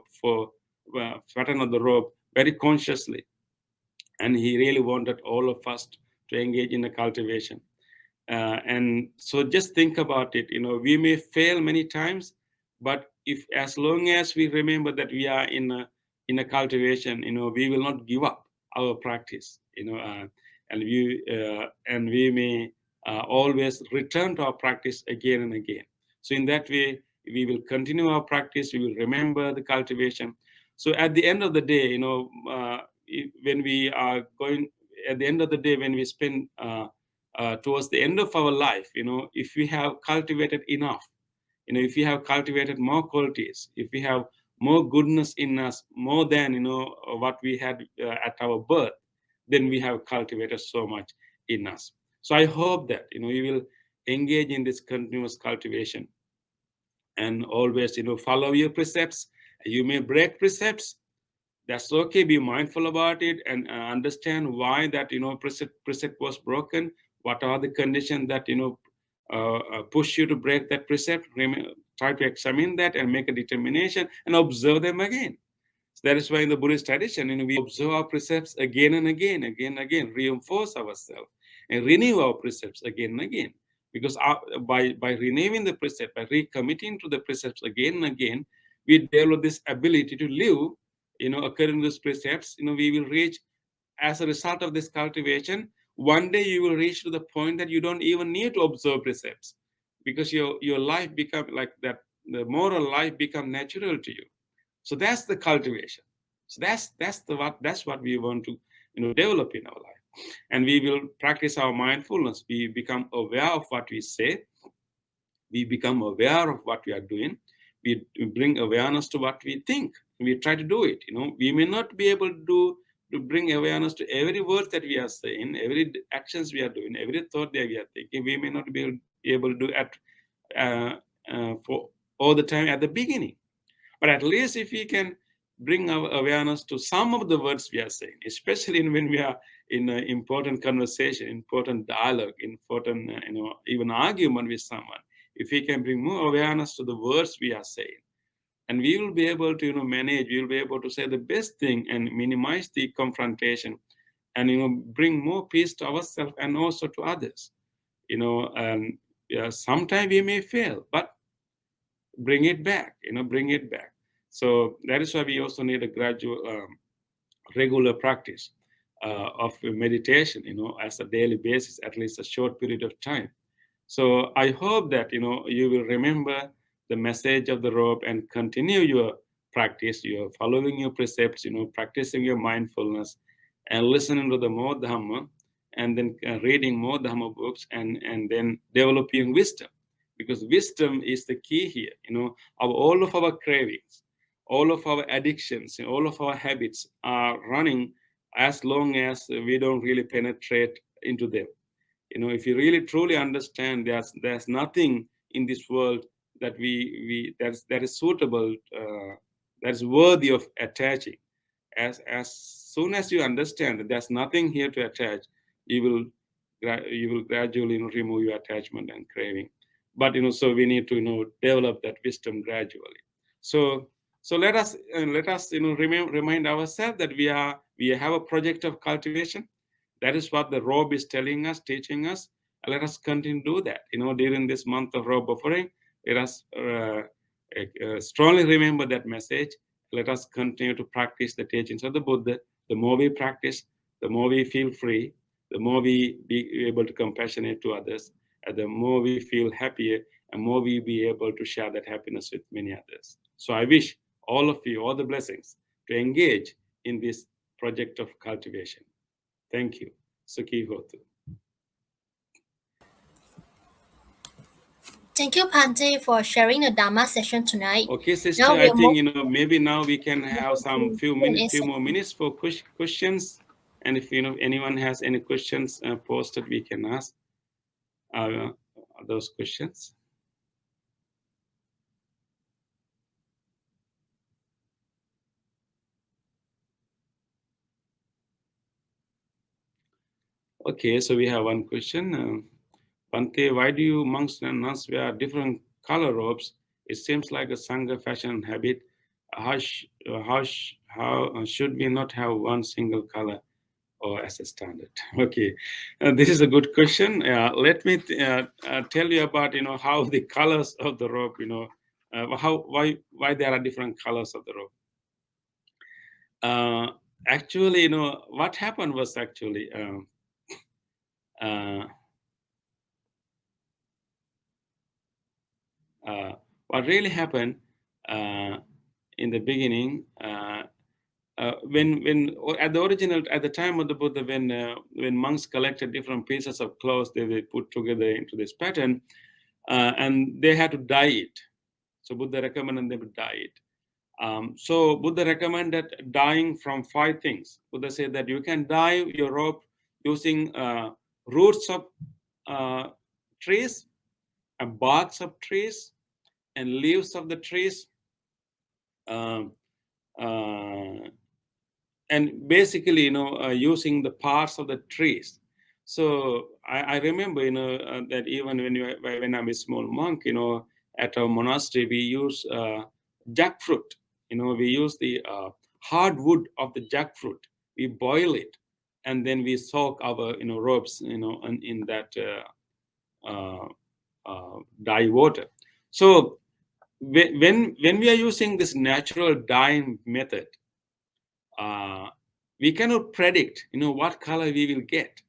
very consciously, and he really wanted all of us to engage in a cultivation. And so just think about it. We may fail many times, but if as long as we remember that we are in a cultivation, we will not give up our practice. And we may always return to our practice again and again. So in that way, we will continue our practice. We will remember the cultivation. So at the end of the day, when we are going, at the end of the day, when we spend towards the end of our life, if we have cultivated enough, if we have cultivated more qualities, if we have more goodness in us, more than what we had at our birth, then we have cultivated so much in us. So I hope that you will engage in this continuous cultivation, and always follow your precepts. You may break precepts. That's okay. Be mindful about it, and understand why that precept was broken. What are the conditions that push you to break that precept? Try to examine that and make a determination and observe them again. So that is why in the Buddhist tradition, we observe our precepts again and again, reinforce ourselves and renew our precepts again and again. Because by renewing the precept, by recommitting to the precepts again and again, we develop this ability to live, according to these precepts. We will reach, as a result of this cultivation, one day you will reach to the point that you don't even need to observe precepts, because your life become like that. The moral life become natural to you. So that's the cultivation. So that's what we want to develop in our life. And we will practice our mindfulness. We become aware of what we say. We become aware of what we are doing. We bring awareness to what we think. We try to do it. We may not be able to bring awareness to every word that we are saying, every actions we are doing, every thought that we are thinking. We may not be able to do it for all the time at the beginning. But at least if we can bring our awareness to some of the words we are saying, especially when we are in an important conversation, important dialogue, important even argument with someone, if we can bring more awareness to the words we are saying, and we will be able to manage, we will be able to say the best thing and minimize the confrontation, and bring more peace to ourselves and also to others. And yeah, sometimes we may fail, but bring it back, bring it back. So that is why we also need a gradual, regular practice of meditation, as a daily basis, at least a short period of time. So I hope that you will remember the message of the robe and continue your practice. You're following your precepts, practicing your mindfulness, and listening to the more Dhamma, and then reading more Dhamma books, and then developing wisdom, because wisdom is the key here. Of all of our cravings, all of our addictions, all of our habits are running as long as we don't really penetrate into them. If you really truly understand, there's nothing in this world that that is suitable, that is worthy of attaching. As soon as you understand that there's nothing here to attach, you will gradually remove your attachment and craving. But so we need to develop that wisdom gradually. So let us remind ourselves that we have a project of cultivation. That is what the robe is telling us, teaching us. Let us continue to do that. During this month of robe offering, let us strongly remember that message. Let us continue to practice the teachings of the Buddha. The more we practice, the more we feel free, the more we be able to compassionate to others, and the more we feel happier, and more we be able to share that happiness with many others. So I wish all of you all the blessings to engage in this project of cultivation. Thank you. Sukhi Hotu. Thank you, Bhante, for sharing the Dharma session tonight. Okay, Now sister. I we'll think move maybe now we can have some to few Q&A more session. minutes for questions, and if anyone has any questions posted, we can ask uh, those questions. Okay, so we have one question. Bhante, why do you monks and nuns wear different color robes? It seems like a Sangha fashion habit. How should we not have one single color or as a standard? Okay, this is a good question. Let me tell you about how the colors of the robe. Why there are different colors of the robe. Actually, what happened was actually. Uh, what really happened uh, in the beginning, when at the original, at the time of the Buddha, when monks collected different pieces of clothes, they put together into this pattern, and they had to dye it. So Buddha recommended them to dye it. So Buddha recommended dyeing from 5 things. Buddha said that you can dye your robe using roots of trees and barks of trees and leaves of the trees, um, uh, and basically using the parts of the trees. So I remember that even when I'm a small monk, at our monastery we use jackfruit. We use the hard wood of the jackfruit. We boil it, and then we soak our robes in that dye water. So when we are using this natural dyeing method, we cannot predict what color we will get.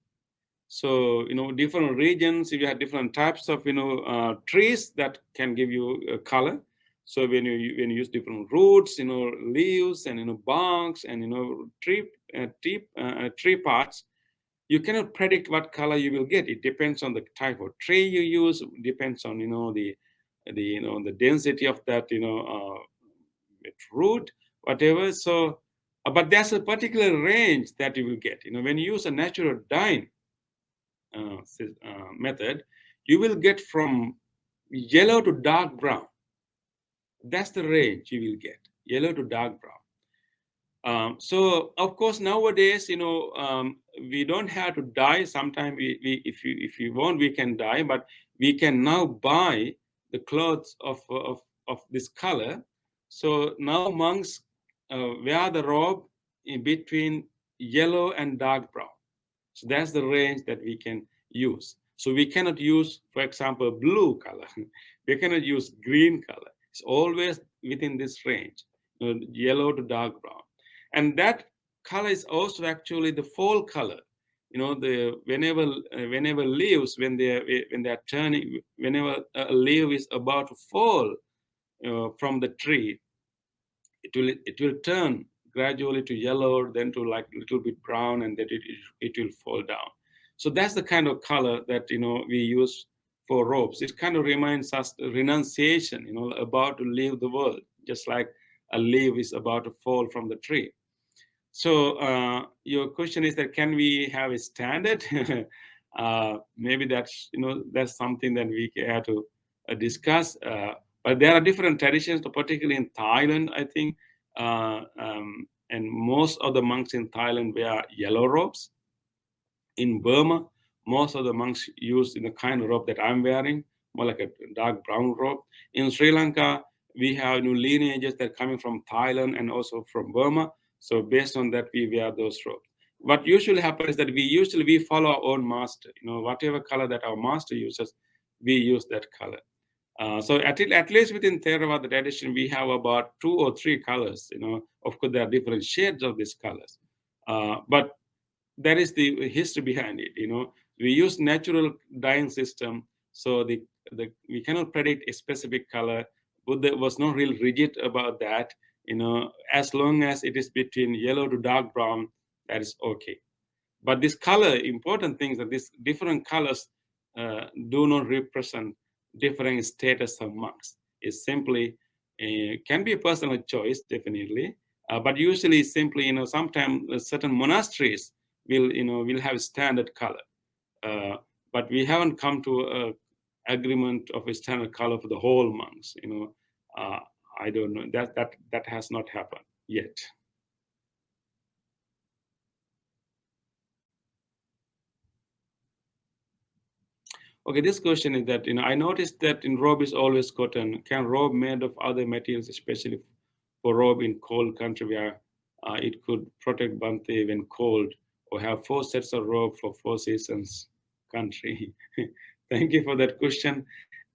So different regions, if you have different types of trees that can give you a color. So when you use different roots, leaves, and barks, and tree parts, you cannot predict what color you will get. It depends on the type of tree you use. Depends on the density of that root, whatever. So, but there's a particular range that you will get. When you use a natural dyeing method, you will get from yellow to dark brown. That's the range you will get, yellow to dark brown. So of course nowadays, we don't have to dye. Sometimes if you want, we can dye, but we can now buy the clothes of this color. So now monks wear the robe in between yellow and dark brown. So that's the range that we can use. So we cannot use, for example, blue color. We cannot use green color. It's always within this range, yellow to dark brown. And that color is also actually the fall color. Whenever leaves, when they're turning, whenever a leaf is about to fall from the tree, it will turn gradually to yellow, then to like a little bit brown, and then it will fall down. So that's the kind of color that we use for robes. It kind of reminds us renunciation, about to leave the world, just like a leaf is about to fall from the tree. So your question is that can we have a standard? Maybe that's something that we have to discuss. But there are different traditions, particularly in Thailand, I think, and most of the monks in Thailand wear yellow robes. In Burma, most of the monks use the kind of robe that I'm wearing, more like a dark brown robe. In Sri Lanka, we have new lineages that are coming from Thailand and also from Burma. So based on that, we wear those robes. What usually happens is that we follow our own master. Whatever color that our master uses, we use that color. So at least within Theravada tradition, we have about 2 or 3 colors. Of course, there are different shades of these colors. But that is the history behind it. We use natural dyeing system, so we cannot predict a specific color. Buddha was not real rigid about that. As long as it is between yellow to dark brown, that is okay. But this color, important things that these different colors do not represent different status of monks. It's simply can be a personal choice, definitely, but usually simply, sometimes certain monasteries will have standard color, but we haven't come to a agreement of a standard color for the whole monks. I don't know, that has not happened yet. Okay, this question is that, I noticed that in robe is always cotton. Can robe made of other materials, especially for robe in cold country where it could protect Bhante when cold, or have 4 sets of robe for 4 seasons country? Thank you for that question.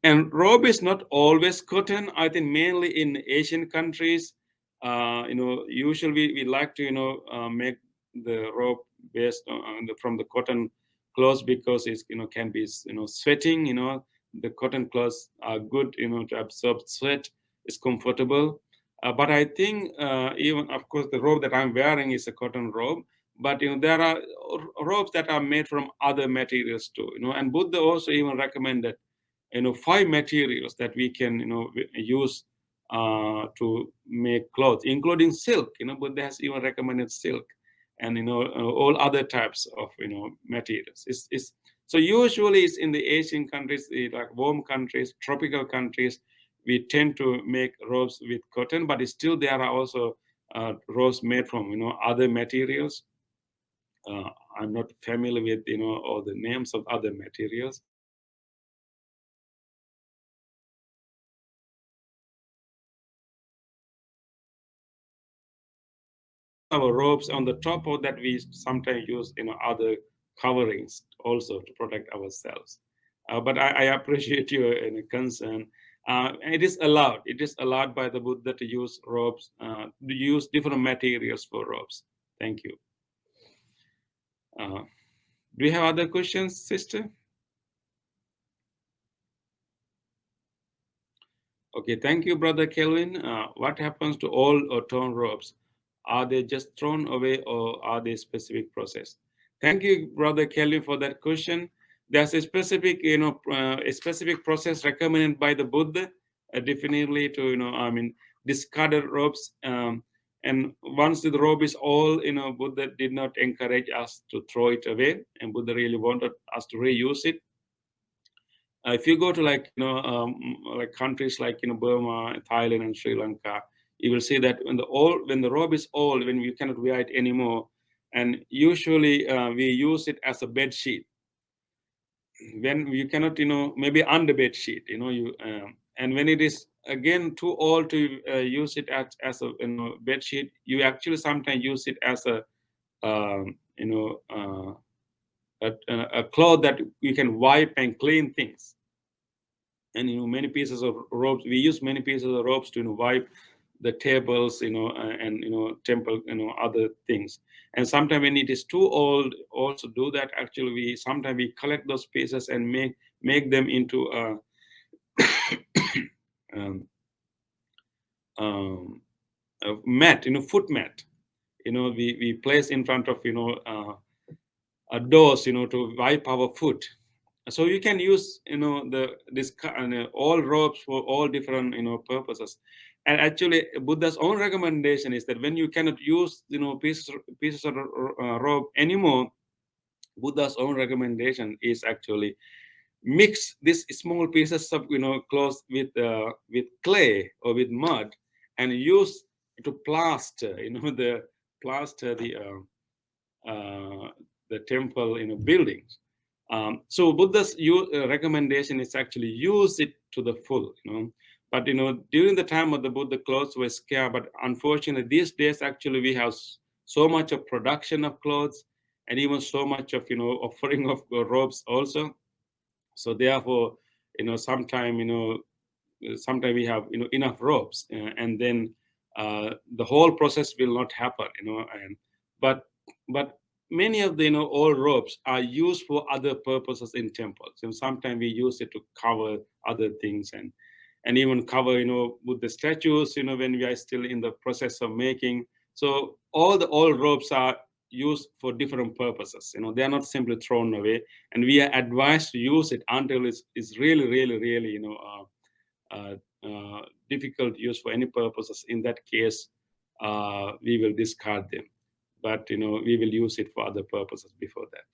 And robe is not always cotton. I think mainly in Asian countries, usually we like to, make the robe based on from the cotton clothes, because it's can be sweating. The cotton clothes are good to absorb sweat. It's comfortable. But I think even, of course, the robe that I'm wearing is a cotton robe, but there are robes that are made from other materials too. And Buddha also even recommended 5 materials that we can use to make clothes, including silk. Buddha has even recommended silk, and all other types of materials. So usually it's in the Asian countries, like warm countries, tropical countries, we tend to make robes with cotton, but still there are also robes made from other materials. I'm not familiar with all the names of other materials. Our robes, on the top of that we sometimes use other coverings also to protect ourselves. But I appreciate your concern. It is allowed by the Buddha to use robes, to use different materials for robes. Thank you. Do you have other questions, sister? Okay, thank you, Brother Kelvin. What happens to old or torn robes? Are they just thrown away or are they specific process? Thank you, Brother Kelvin, for that question. There's a specific, a specific process recommended by the Buddha, definitely to, discarded robes. And once the robe is old, Buddha did not encourage us to throw it away, and Buddha really wanted us to reuse it. If you go to like countries like Burma, Thailand, and Sri Lanka, you will see that when the robe is old, when we cannot wear it anymore, and usually we use it as a bed sheet. When you cannot, maybe under bed sheet, and when it is again too old to use it as a bed sheet, you actually sometimes use it as a um, you know a cloth that you can wipe and clean things. And many pieces of ropes, we use many pieces of ropes to wipe the tables, and temple, other things. And sometimes when it is too old also do that, actually we sometimes we collect those pieces and make them into a um, um, a mat, foot mat. We place in front of doors, to wipe our foot. So you can use all robes for all different purposes. And actually Buddha's own recommendation is that when you cannot use pieces of robe anymore, Buddha's own recommendation is actually mix these small pieces of cloth with clay or with mud, and use to plaster the plaster uh, the temple buildings. So Buddha's recommendation is actually use it to the full. But during the time of the Buddha, clothes were scarce. But unfortunately, these days actually we have so much of production of clothes, and even so much of offering of robes also. So therefore, sometimes we have enough robes, and then the whole process will not happen. And but but many of the old robes are used for other purposes in temples, and sometimes we use it to cover other things, and even cover with the statues when we are still in the process of making. So all the old robes are used for different purposes. They are not simply thrown away, and we are advised to use it until it's really really really uh, difficult use for any purposes. In that case, we will discard them, but we will use it for other purposes before that.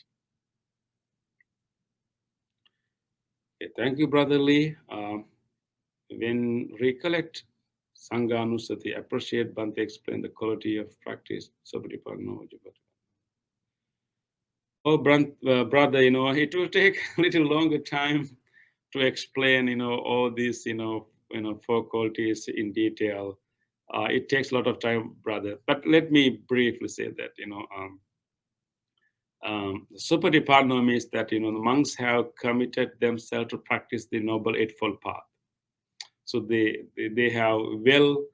Okay, thank you, Brother Lee. When recollect Sanganusati, appreciate Bhante explain the quality of practice. Oh, brother, it will take a little longer time to explain, all these, four qualities in detail. It takes a lot of time, brother. But let me briefly say that, Supatipanna means that, the monks have committed themselves to practice the Noble Eightfold Path. So they have well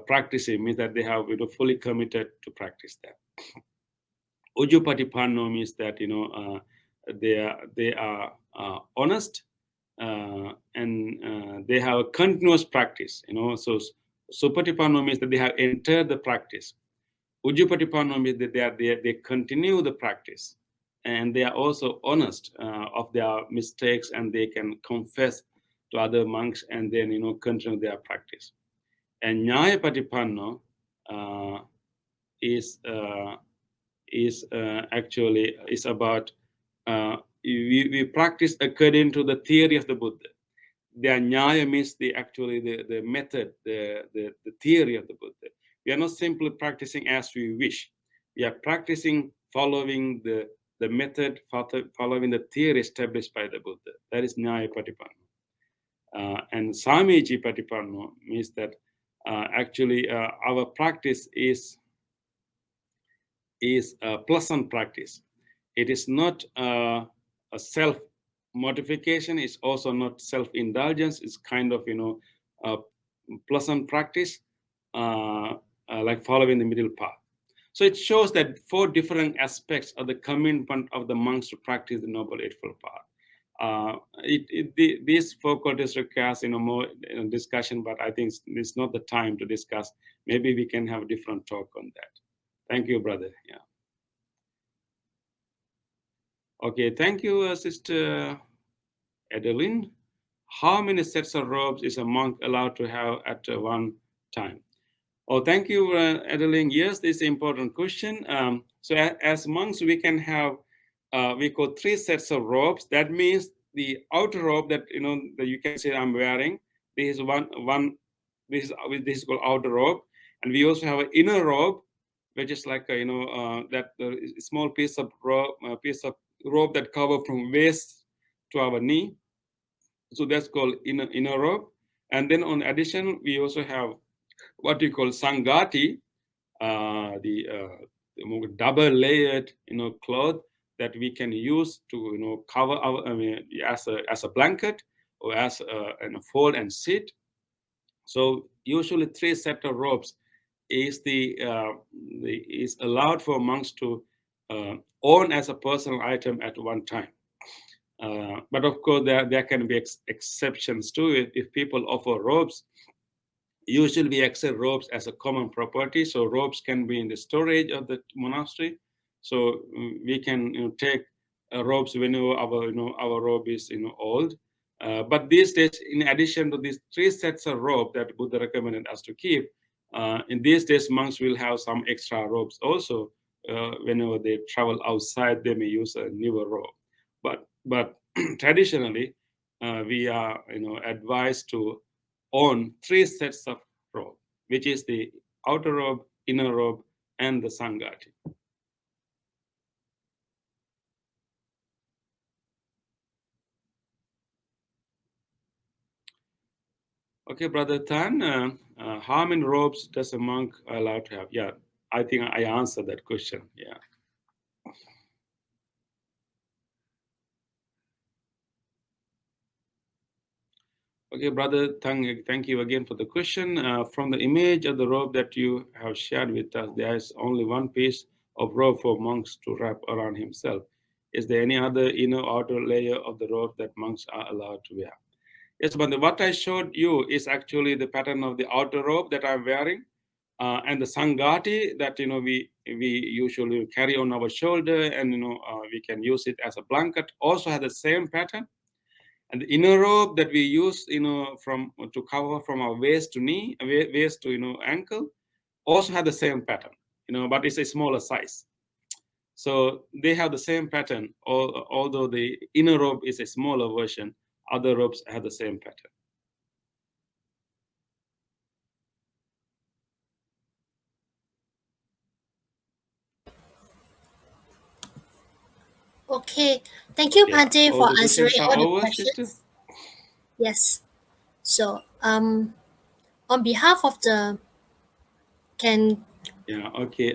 practicing, means that they have fully committed to practice that. Ujupatipanno means that they are honest, and they have a continuous practice. So Supatipanno means that they have entered the practice. Ujupatipanno means that they continue the practice, and they are also honest of their mistakes, and they can confess to other monks and then continue their practice. And Nyayapatipanno uh, is actually is about we practice according to the theory of the Buddha. The Nyaya means the method, the theory of the Buddha. We are not simply practicing as we wish. We are practicing following the method, following the theory established by the Buddha. That is Nyaya Patipanno. And Samiji Patipanno means that actually our practice is a pleasant practice. It is not a self mortification. It's also not self indulgence. It's kind of a pleasant practice, like following the middle path. So it shows that four different aspects of the commitment of the monks to practice the Noble Eightfold Path. These four qualities requires more discussion, but I think it's not the time to discuss. Maybe we can have a different talk on that. Thank you, brother. Yeah. Okay. Thank you, Sister Adeline. How many sets of robes is a monk allowed to have at one time? Oh, thank you, Adeline. Yes, this is an important question. So as monks, we can have, we call 3 sets of robes. That means the outer robe that, that you can say I'm wearing. This is this is called outer robe. And we also have an inner robe, which is like, that small piece of robe that cover from waist to our knee. So that's called inner robe. And then on addition, we also have what we call sangati, the more double layered cloth that we can use to cover our as a blanket or as a fold and sit. So usually 3 set of robes is is allowed for monks to own as a personal item at one time. But of course, there can be exceptions too. If people offer robes, usually we accept robes as a common property. So robes can be in the storage of the monastery. So we can take robes whenever our robe is old. But these days, in addition to these 3 sets of robe that Buddha recommended us to keep, in these days monks will have some extra robes also. Whenever they travel outside, they may use a newer robe. But traditionally, we are advised to own 3 sets of robe, which is the outer robe, inner robe, and the sangati. Okay, Brother Tan, how many robes does a monk allowed to have? Yeah, I think I answered that question. Yeah. Okay, Brother Tang, thank you again for the question. From the image of the robe that you have shared with us, there is only one piece of robe for monks to wrap around himself. Is there any other inner or outer layer of the robe that monks are allowed to wear? Yes, but what I showed you is actually the pattern of the outer robe that I'm wearing, and the sangati that we usually carry on our shoulder, and we can use it as a blanket. Also has the same pattern. And the inner robe that we use, from to cover from our waist to knee, waist to ankle, also have the same pattern, but it's a smaller size. So they have the same pattern, although the inner robe is a smaller version. Other robes have the same pattern. Okay, thank you, Yeah, Bhante, all for the answering questions are all the over, sister. questions. Yes. So, on behalf of the can Yeah. Okay.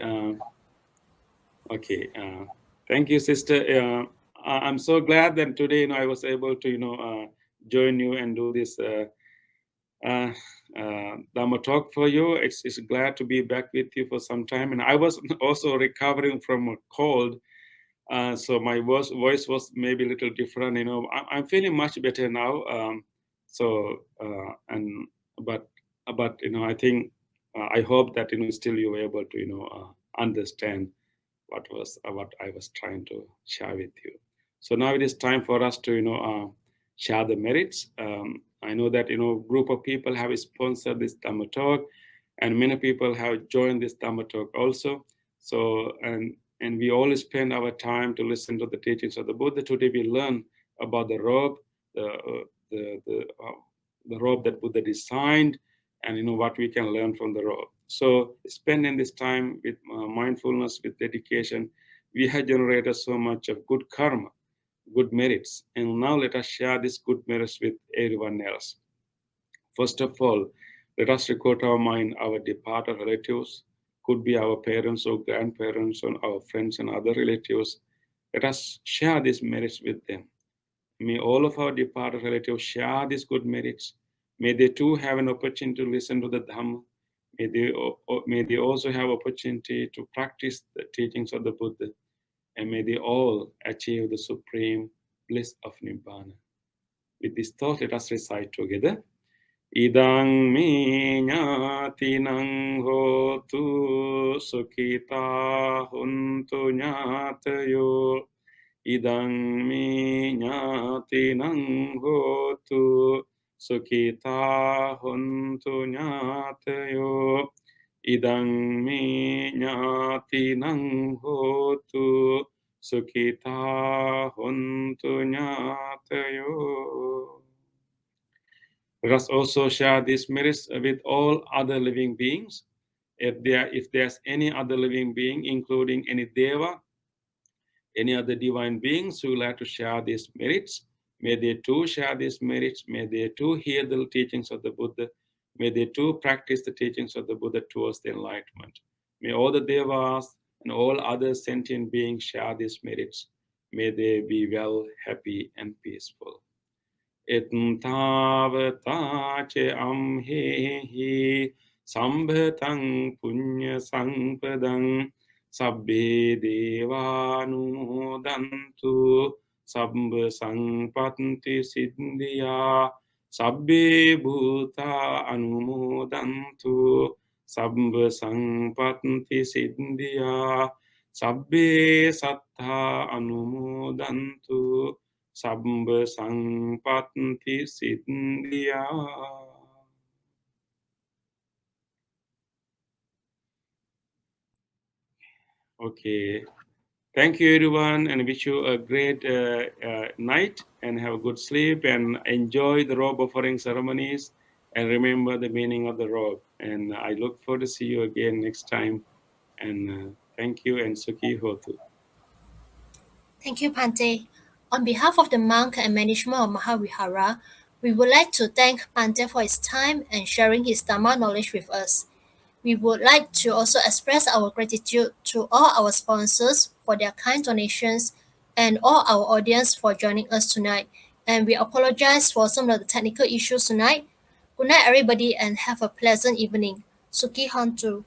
Okay. Thank you, sister. I'm so glad that today, I was able to, join you and do this uh, Dhamma talk for you. It's glad to be back with you for some time. And I was also recovering from a cold, so my voice was maybe a little different. I'm feeling much better now. So and but I think I hope that still you were able to understand what I was trying to share with you. So now it is time for us to share the merits. I know that group of people have sponsored this Dhamma talk, and many people have joined this Dhamma talk also. So and we all spend our time to listen to the teachings of the Buddha. Today we learn about the robe, the the robe that Buddha designed, and what we can learn from the robe. So spending this time with mindfulness, with dedication, we have generated so much of good karma, good merits, and now let us share these good merits with everyone else. First of all, let us recall to our mind our departed relatives, could be our parents or grandparents or our friends and other relatives. Let us share these merits with them. May all of our departed relatives share these good merits. May they too have an opportunity to listen to the Dhamma. May they also have opportunity to practice the teachings of the Buddha. And may they all achieve the supreme bliss of Nibbana. With this thought, let us recite together. Idang me ñātinang hotu sukhita huntu ñātayo. Idang me ñātinang hotu sukhita huntu ñātayo. Idang me ñātinang hotu sukhita huntu ñātayo. Let us also share these merits with all other living beings. If there's any other living being, including any deva, any other divine beings who would like to share these merits, may they too share these merits. May they too hear the teachings of the Buddha. May they too practice the teachings of the Buddha towards the enlightenment. May all the devas and all other sentient beings share these merits. May they be well, happy, and peaceful. Ettavata che amhehi sambhatang punya sampadang sabbe devanumodantu sabba sangpatti siddhya sabbe bhuta anumodantu sabba sangpatti siddhya sabbe sattha anumodantu Sabba Sangpatti Siddhya. Okay. Thank you, everyone, and wish you a great night and have a good sleep and enjoy the robe offering ceremonies and remember the meaning of the robe. And I look forward to see you again next time. And thank you and Sukhi Hotu. Thank you, Bhante. On behalf of the monk and management of Mahavihara, we would like to thank Bhante for his time and sharing his Dharma knowledge with us. We would like to also express our gratitude to all our sponsors for their kind donations and all our audience for joining us tonight. And we apologize for some of the technical issues tonight. Good night, everybody, and have a pleasant evening. Suki Hantu.